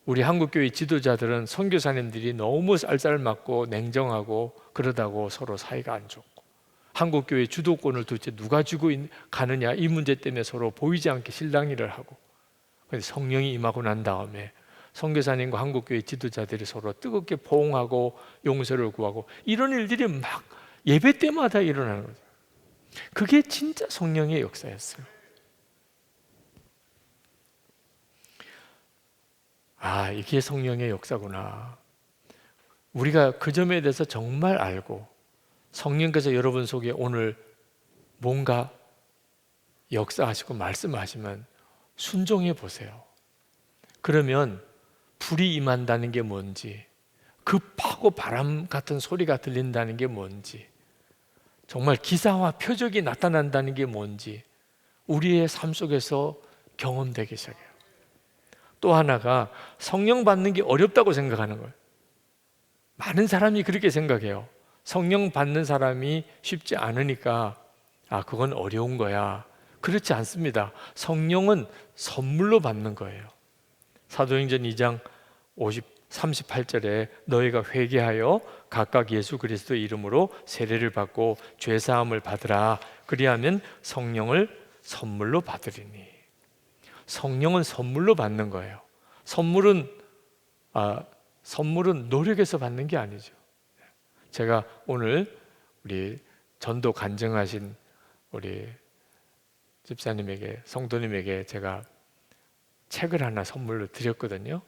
우리 한국교회 지도자들은 선교사님들이 너무 쌀쌀맞고 냉정하고 그러다고 서로 사이가 안 좋고, 한국교회 주도권을 도대체 누가 주고 가느냐, 이 문제 때문에 서로 보이지 않게 실랑이를 하고. 그런데 성령이 임하고 난 다음에 선교사님과 한국교회 지도자들이 서로 뜨겁게 포옹하고 용서를 구하고, 이런 일들이 막 예배 때마다 일어나는 거죠. 그게 진짜 성령의 역사였어요. 아, 이게 성령의 역사구나. 우리가 그 점에 대해서 정말 알고, 성령께서 여러분 속에 오늘 뭔가 역사하시고 말씀하시면 순종해 보세요. 그러면 불이 임한다는 게 뭔지, 급하고 바람 같은 소리가 들린다는 게 뭔지, 정말 기사와 표적이 나타난다는 게 뭔지 우리의 삶 속에서 경험되기 시작해요. 또 하나가 성령 받는 게 어렵다고 생각하는 거예요. 많은 사람이 그렇게 생각해요. 성령 받는 사람이 쉽지 않으니까 그건 어려운 거야. 그렇지 않습니다. 성령은 선물로 받는 거예요. 사도행전 2장 38절에 너희가 회개하여 각각 예수 그리스도의 이름으로 세례를 받고 죄사함을 받으라. 그리하면 성령을 선물로 받으리니. 성령은 선물로 받는 거예요. 선물은 노력해서 받는 게 아니죠. 제가 오늘 우리 전도 간증하신 우리 집사님에게, 성도님에게 제가 책을 하나 선물로 드렸거든요.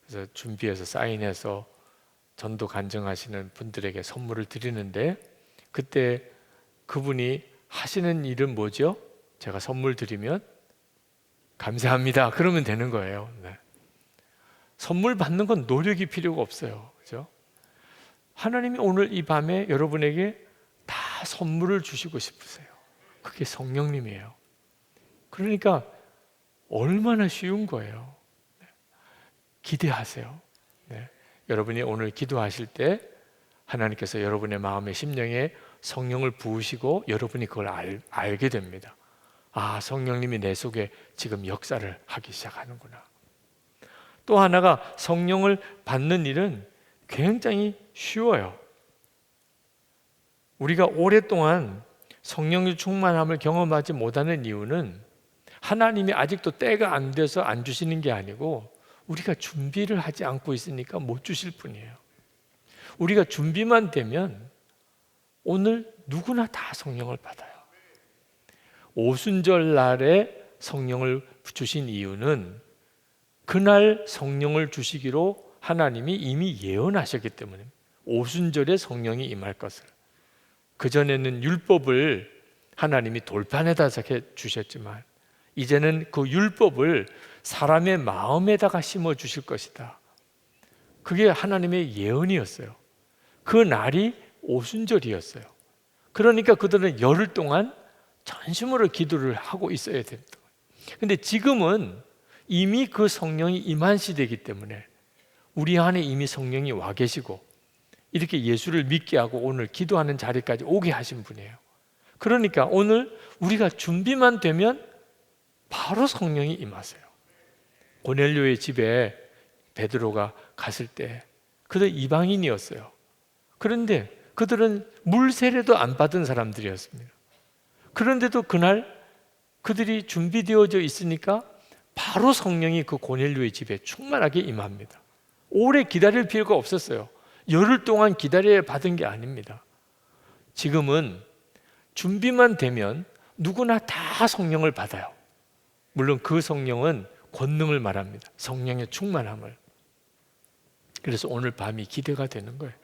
그래서 준비해서 사인해서 전도 간증하시는 분들에게 선물을 드리는데, 그때 그분이 하시는 일은 뭐죠? 제가 선물 드리면 감사합니다 그러면 되는 거예요. 선물 받는 건 노력이 필요가 없어요. 그죠? 하나님이 오늘 이 밤에 여러분에게 다 선물을 주시고 싶으세요. 그게 성령님이에요. 그러니까 얼마나 쉬운 거예요. 기대하세요. 여러분이 오늘 기도하실 때 하나님께서 여러분의 마음의 심령에 성령을 부으시고 여러분이 그걸 알게 됩니다. 아, 성령님이 내 속에 지금 역사를 하기 시작하는구나. 또 하나가 성령을 받는 일은 굉장히 쉬워요. 우리가 오랫동안 성령의 충만함을 경험하지 못하는 이유는 하나님이 아직도 때가 안 돼서 안 주시는 게 아니고 우리가 준비를 하지 않고 있으니까 못 주실 뿐이에요. 우리가 준비만 되면 오늘 누구나 다 성령을 받아요. 오순절 날에 성령을 주신 이유는 그날 성령을 주시기로 하나님이 이미 예언하셨기 때문에 오순절에 성령이 임할 것을. 그전에는 율법을 하나님이 돌판에다 적혀 주셨지만 이제는 그 율법을 사람의 마음에다가 심어 주실 것이다. 그게 하나님의 예언이었어요. 그 날이 오순절이었어요. 그러니까 그들은 열흘 동안 전심으로 기도를 하고 있어야 됩니다. 근데 지금은 이미 그 성령이 임한 시대이기 때문에 우리 안에 이미 성령이 와 계시고 이렇게 예수를 믿게 하고 오늘 기도하는 자리까지 오게 하신 분이에요. 그러니까 오늘 우리가 준비만 되면 바로 성령이 임하세요. 고넬료의 집에 베드로가 갔을 때 그들 이방인이었어요. 그런데 그들은 물 세례도 안 받은 사람들이었습니다. 그런데도 그날 그들이 준비되어져 있으니까 바로 성령이 그 고넬료의 집에 충만하게 임합니다. 오래 기다릴 필요가 없었어요. 열흘 동안 기다려야 받은 게 아닙니다. 지금은 준비만 되면 누구나 다 성령을 받아요. 물론 그 성령은 권능을 말합니다. 성령의 충만함을. 그래서 오늘 밤이 기대가 되는 거예요.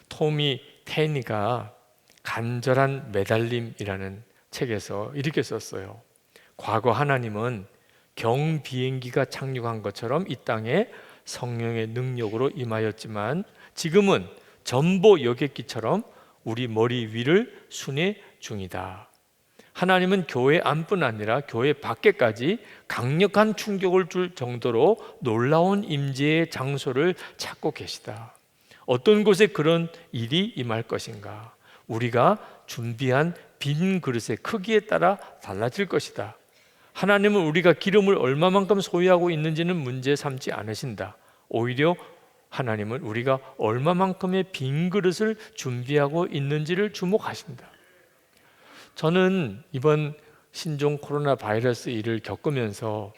토미 테니가 간절한 매달림이라는 책에서 이렇게 썼어요. 과거 하나님은 경비행기가 착륙한 것처럼 이 땅에 성령의 능력으로 임하였지만 지금은 전보 여객기처럼 우리 머리 위를 순회 중이다. 하나님은 교회 안뿐 아니라 교회 밖에까지 강력한 충격을 줄 정도로 놀라운 임재의 장소를 찾고 계시다. 어떤 곳에 그런 일이 임할 것인가? 우리가 준비한 빈 그릇의 크기에 따라 달라질 것이다. 하나님은 우리가 기름을 얼마만큼 소유하고 있는지는 문제 삼지 않으신다. 오히려 하나님은 우리가 얼마만큼의 빈 그릇을 준비하고 있는지를 주목하신다. 저는 이번 신종 코로나 바이러스 일을 겪으면서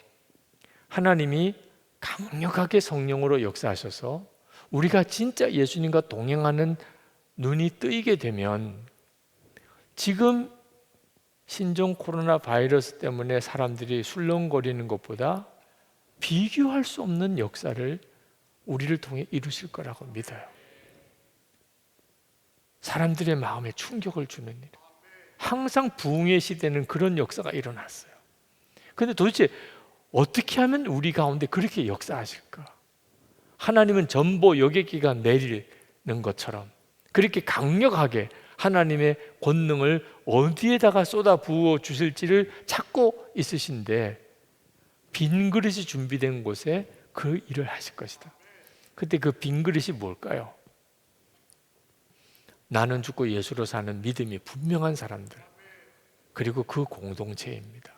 하나님이 강력하게 성령으로 역사하셔서 우리가 진짜 예수님과 동행하는 눈이 뜨이게 되면 지금 신종 코로나 바이러스 때문에 사람들이 술렁거리는 것보다 비교할 수 없는 역사를 우리를 통해 이루실 거라고 믿어요. 사람들의 마음에 충격을 주는 일. 항상 부흥의 시대는 그런 역사가 일어났어요. 그런데 도대체 어떻게 하면 우리 가운데 그렇게 역사하실까? 하나님은 전보 여객기가 내리는 것처럼 그렇게 강력하게 하나님의 권능을 어디에다가 쏟아 부어 주실지를 찾고 있으신데 빈 그릇이 준비된 곳에 그 일을 하실 것이다. 그때 그 빈 그릇이 뭘까요? 나는 죽고 예수로 사는 믿음이 분명한 사람들, 그리고 그 공동체입니다.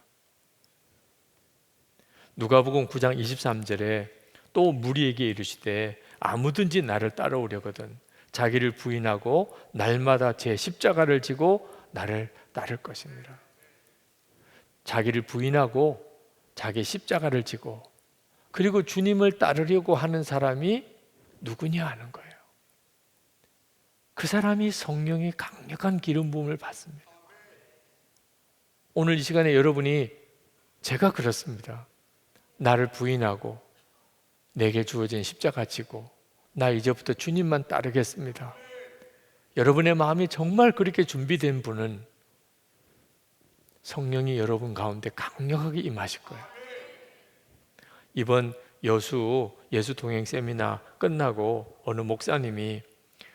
누가복음 9장 23절에 또 무리에게 이르시되 아무든지 나를 따라오려거든 자기를 부인하고 날마다 제 십자가를 지고 나를 따를 것입니다. 자기를 부인하고 자기 십자가를 지고 그리고 주님을 따르려고 하는 사람이 누구냐 하는 거예요. 그 사람이 성령의 강력한 기름 부음을 받습니다. 오늘 이 시간에 여러분이 제가 그렇습니다. 나를 부인하고 내게 주어진 십자가 지고 나 이제부터 주님만 따르겠습니다. 여러분의 마음이 정말 그렇게 준비된 분은 성령이 여러분 가운데 강력하게 임하실 거예요. 이번 예수 동행 세미나 끝나고 어느 목사님이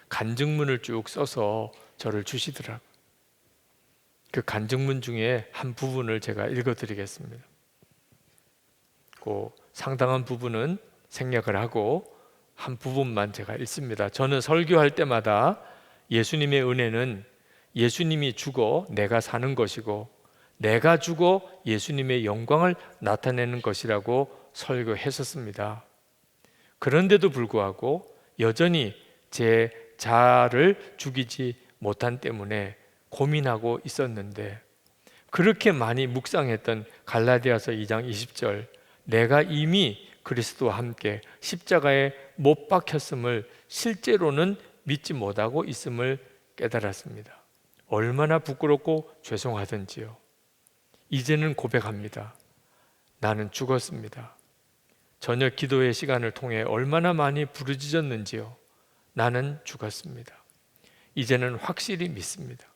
간증문을 쭉 써서 저를 주시더라고요. 그 간증문 중에 한 부분을 제가 읽어드리겠습니다. 그 상당한 부분은 생략을 하고 한 부분만 제가 읽습니다. 저는 설교할 때마다 예수님의 은혜는 예수님이 죽어 내가 사는 것이고 내가 죽어 예수님의 영광을 나타내는 것이라고 설교했었습니다. 그런데도 불구하고 여전히 제 자아를 죽이지 못한 때문에 고민하고 있었는데, 그렇게 많이 묵상했던 갈라디아서 2장 20절, 내가 이미 그리스도와 함께 십자가에 못 박혔음을 실제로는 믿지 못하고 있음을 깨달았습니다. 얼마나 부끄럽고 죄송하던지요. 이제는 고백합니다. 나는 죽었습니다. 저녁 기도의 시간을 통해 얼마나 많이 부르짖었는지요. 나는 죽었습니다. 이제는 확실히 믿습니다.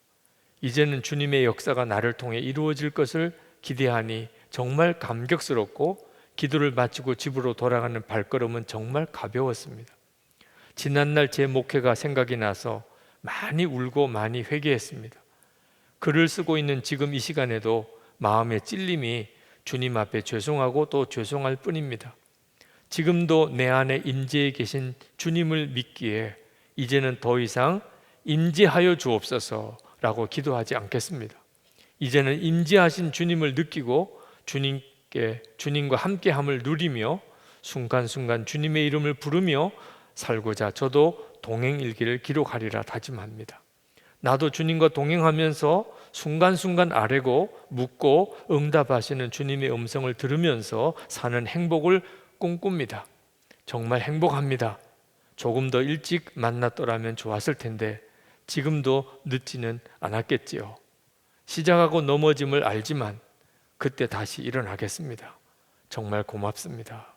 이제는 주님의 역사가 나를 통해 이루어질 것을 기대하니 정말 감격스럽고, 기도를 마치고 집으로 돌아가는 발걸음은 정말 가벼웠습니다. 지난날 제 목회가 생각이 나서 많이 울고 많이 회개했습니다. 글을 쓰고 있는 지금 이 시간에도 마음의 찔림이 주님 앞에 죄송하고 또 죄송할 뿐입니다. 지금도 내 안에 임재해 계신 주님을 믿기에 이제는 더 이상 임재하여 주옵소서라고 기도하지 않겠습니다. 이제는 임재하신 주님을 느끼고 주님과 함께함을 누리며 순간순간 주님의 이름을 부르며 살고자 저도 동행일기를 기록하리라 다짐합니다. 나도 주님과 동행하면서 순간순간 아뢰고 묻고 응답하시는 주님의 음성을 들으면서 사는 행복을 꿈꿉니다. 정말 행복합니다. 조금 더 일찍 만났더라면 좋았을 텐데 지금도 늦지는 않았겠지요. 시작하고 넘어짐을 알지만 그때 다시 일어나겠습니다. 정말 고맙습니다.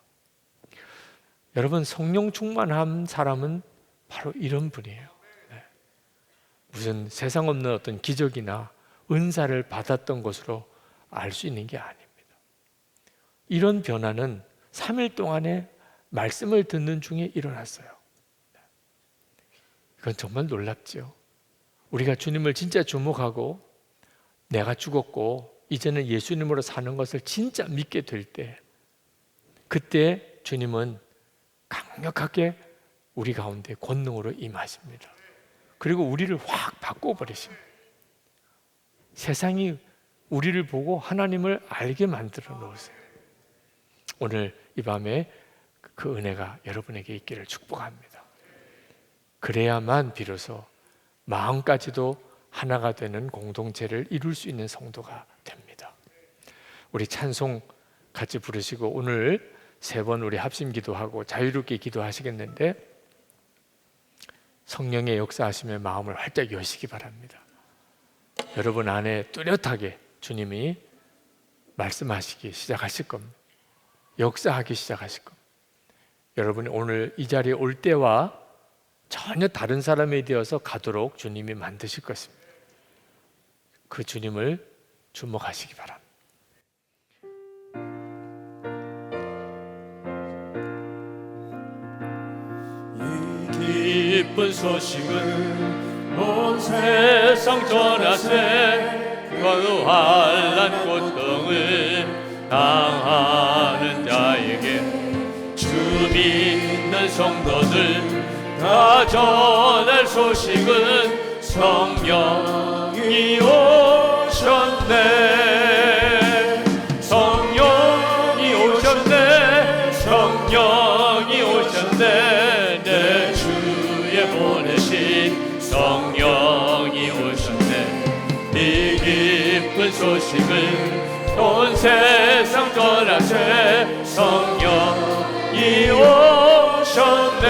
여러분, 성령 충만한 사람은 바로 이런 분이에요. 무슨 세상 없는 어떤 기적이나 은사를 받았던 것으로 알 수 있는 게 아닙니다. 이런 변화는 3일 동안에 말씀을 듣는 중에 일어났어요. 이건 정말 놀랍죠. 우리가 주님을 진짜 주목하고 내가 죽었고 이제는 예수님으로 사는 것을 진짜 믿게 될 때, 그때 주님은 강력하게 우리 가운데 권능으로 임하십니다. 그리고 우리를 확 바꿔버리십니다. 세상이 우리를 보고 하나님을 알게 만들어 놓으세요. 오늘 이 밤에 그 은혜가 여러분에게 있기를 축복합니다. 그래야만 비로소 마음까지도 하나가 되는 공동체를 이룰 수 있는 성도가 됩니다. 우리 찬송 같이 부르시고 오늘 3번 우리 합심 기도하고 자유롭게 기도하시겠는데, 성령의 역사하심에 마음을 활짝 여시기 바랍니다. 여러분 안에 뚜렷하게 주님이 말씀하시기 시작하실 겁니다. 역사하기 시작하실 겁니다. 여러분이 오늘 이 자리에 올 때와 전혀 다른 사람이 되어서 가도록 주님이 만드실 것입니다. 그 주님을 주목하시기 바랍니다. 기쁜 소식은 온 세상 전하세, 그 환난 고통을 당하는 자에게 주 믿는 성도들 다 전할 소식은 성령이 오셨네. 성령이 오셨네. 성령이 오셨네. 내 주에 보내신 성령이 오셨네. 이 기쁜 소식을 온 세상 전하세, 성령이 오셨네.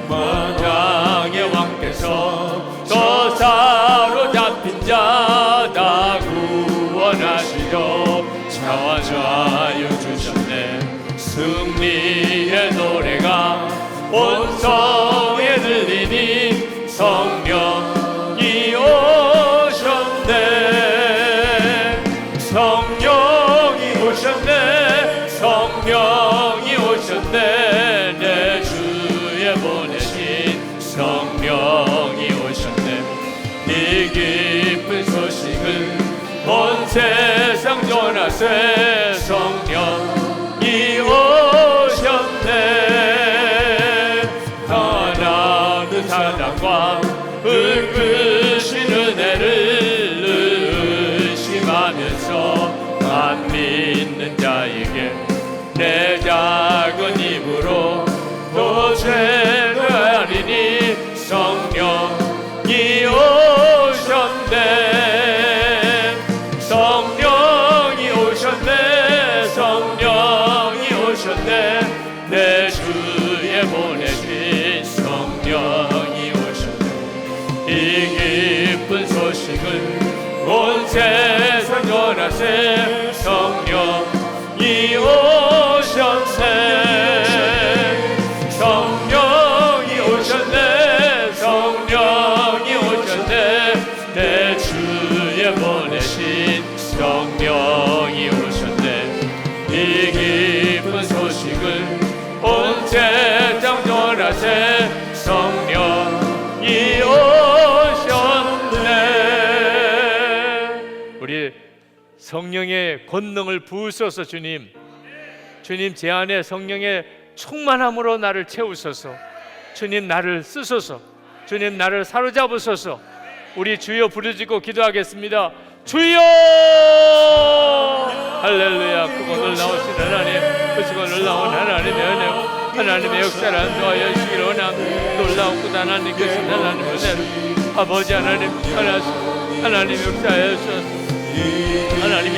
만왕의 왕께서 저 사로잡힌 자 다 구원하시려 자와 자유 주셨네. 승리의 노래가 온 성에 들리니 성령이 오셨네. 성령이 오셨네. 성령이 오셨네. 내 주에 보내신 성령이 오셨네. 이 기쁜 소식은 온 세상 전하세, 성령 성령의 권능을 부으소서. 주님, 주님 제 안에 성령의 충만함으로 나를 채우소서. 주님 나를 쓰소서. 주님 나를 사로잡으소서. 우리 주여 부르짖고 기도하겠습니다. 주여! 할렐루야. 크고 놀라우신 하나님, 크시고 놀라운 하나님의 은혜, 하나님의 역사를 안도하여 주시기를 원합니다. 놀라웠고 하나님 계신 하나님의 은혜, 아버지 하나님 하나님 역사하여 주소서. 하나님이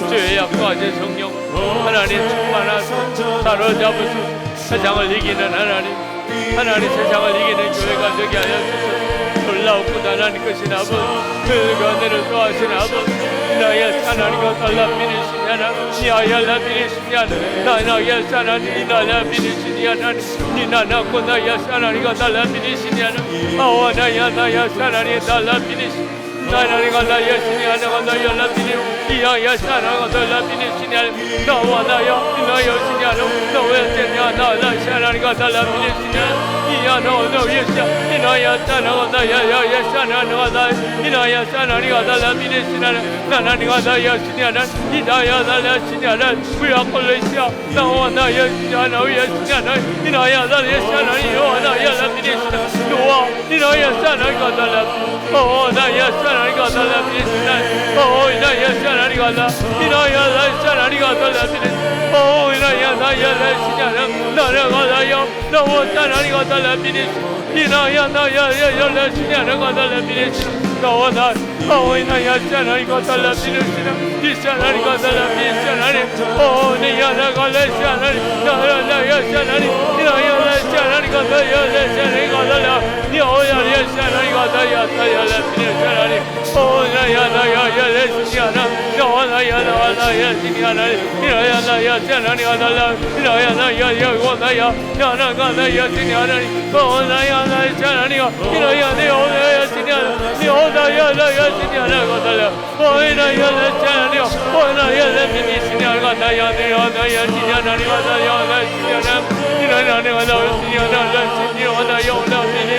주의 약속하신 성령 하나님 충만하소서. 사로잡으소서. 세상을 이기는 하나님 세상을 이기는 교회가 되게 하여 주소서. 놀라웠고 하나님 크신 아버지, 그 은혜를 좋아하신 아버지, 나의 하나님과 달라비리시니 하나님, 니아야 비리시니 하나님, 나의 하나님, 나야 비리시니 하나님, 니나나고 나의 하나님과 달라비리시니 하나님, 아와 나야 하나님 달라비리시니 나나리가 나의 신이 하나가 나의 라비니 이야야 사나가 달라비니 신이 하나님, 나와 나야 나의 신이 하나님, 너의 신이 나의 하나님과 달라비니 신이 하나님, 이야 너의 신이 나야 사나가 나야 사나가 나의 이나야 사나리가 달라비니 신이 하나님, 나나리가 나의 신이 하나님, 이나야 나의 신이 하나님, 구약골레시야 나와 나의 신이 하나의 신이 하나님, 이나야 나의 사나리 여와 나의 라비니 신이 너와 이나야 사나가 달라비니 나의 하나님과 달라비리시나, 나의 하나님과 나의 하나님과 달라비리시나, 나의 하나님, 나라가 나여 나와 하나님과 달라비리시나, 나의 하나님과 달라비리시나, 나와 나의 하나님과 달라비리시나, 이 하나님과 달라비리시나, 내 하나가 내 하나님, 나의 하나님, 나의 하나님과 나의 하나님과 달라, 여호와의 하나님과 나의 하나님. 나야 신이 하나, 나야 신이 하나, 나야 하나님과 달라, 나야 여호와 나야 나야 신이 하나, 나야 하나님과 나야 신이 하나, 나야 신이 하나가 달라, 나야 하나님과 나야 신이 하나가 나야 신이 하나님과 나야 신이 하나, 나야 신이 하나, 나야 신이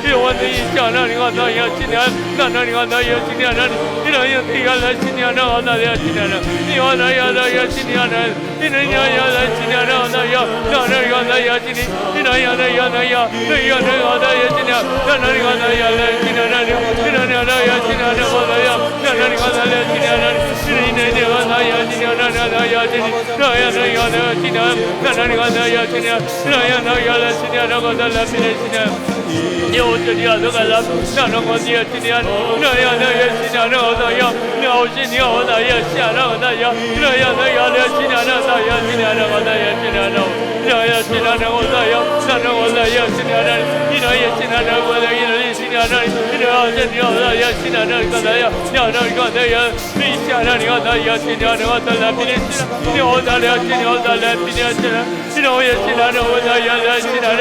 요한의 하나님과 나야 신이 하나, 나나리가 나야 신이 하나, 이나야 나야 신이 하나, 나야 신이 하나, 이나야 나야 신이 하나, 이나야 나야 신이 하나, 나나리가 나야 신이, 이나야 나야 나야 신이 하나, 나나리가 나야 신이 하나, 이나야 나야 신이 하나, 나나리가 나야 신이 하나, 이나야 나야 신이 하나, 나야 신이 하나, 나나리가 나야 신이 하나, 나야 나야 신이 하나가 달라 비례시냐, 여호와야 너가 나는 어디야 신이 하나, 나야 신이 하나, 나야 신이 하나, 나야 신이 하나, 나야 신이 하나, 나야 신이 하나, 나야 신이 하나, 나야 신이 하나, 나는 나야 신이 하나, 이나야 신이 하나, 나야 신이 하나, 나야 신이 하나, 나야 나야 미시 하나가 나야 신이 하나, 달라 비례시냐, 여호와야 신이 하나, 달라 비례시냐, 이나야 신이 하나, 나야 신이 하나,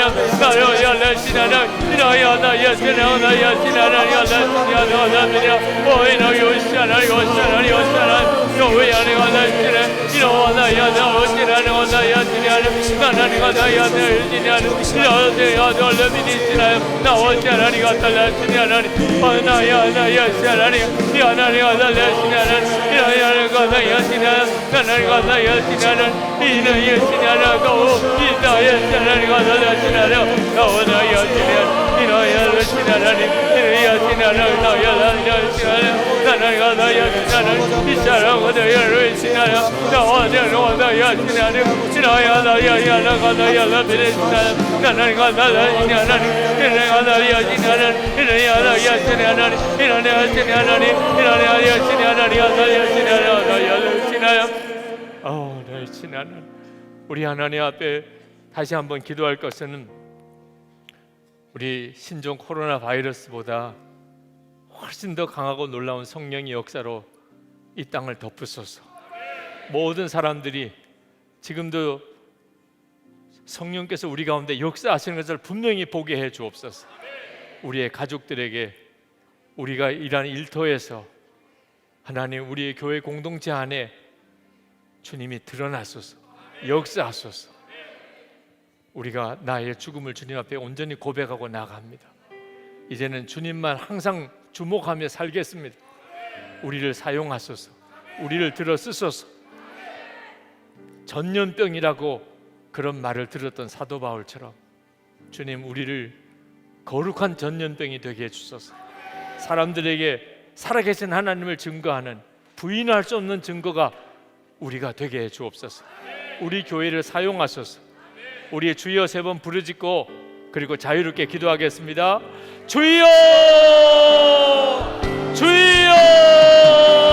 나야 신이 하나, 이나야 나야 신이 하나, 나야 신이 하나, 나야 신이 하나, 나야 오이나 요시하나, 여호와야 나야 신이, 이나와 나야 신이 하나, 나야 신이 하나, 나나가 나야 신이 하나, 이나야 달라 비례시냐, 나와 하나가 달라 신이 하나, 나야 신이 하나, 이나야 달라 신이 하나, 이나야 나야 신이 하나, 나나가 나야 신이 하나, 이나야 신이 하나, 이나야 하나가 달라 신이 하나, 나야 신이 하나, 이나야 신이 하나, 이나야 신이 하나, 나야 신이 하나, 나나가 나야 신이 하나, 이 사랑은 나야 신이 하나, 나야 신이 하나, 이나야 나가 나야 비례시나, 나나가 나야 신이 하나, 이나야 나야 신이 하나, 이나야 나야 신이 하나, 이나야 신이 하나, 이나야 신이 하나, 나야 신이 하나, 나야 신이 하나, 나의 신이 하나. 우리 하나님 앞에 다시 한번 기도할 것은 우리 신종 코로나 바이러스보다 훨씬 더 강하고 놀라운 성령의 역사로 이 땅을 덮으소서. 모든 사람들이 지금도 성령께서 우리 가운데 역사하시는 것을 분명히 보게 해 주옵소서. 우리의 가족들에게, 우리가 일하는 일터에서 하나님, 우리의 교회 공동체 안에 주님이 드러나소서, 역사하소서. 우리가 나의 죽음을 주님 앞에 온전히 고백하고 나갑니다. 이제는 주님만 항상 주목하며 살겠습니다. 우리를 사용하소서. 우리를 들어 쓰소서. 전염병이라고 그런 말을 들었던 사도 바울처럼 주님, 우리를 거룩한 전염병이 되게 해주소서. 사람들에게 살아계신 하나님을 증거하는, 부인할 수 없는 증거가 우리가 되게 해 주옵소서. 우리 교회를 사용하소서. 우리의 주여 3번 부르짖고 그리고 자유롭게 기도하겠습니다. 주여, 주여.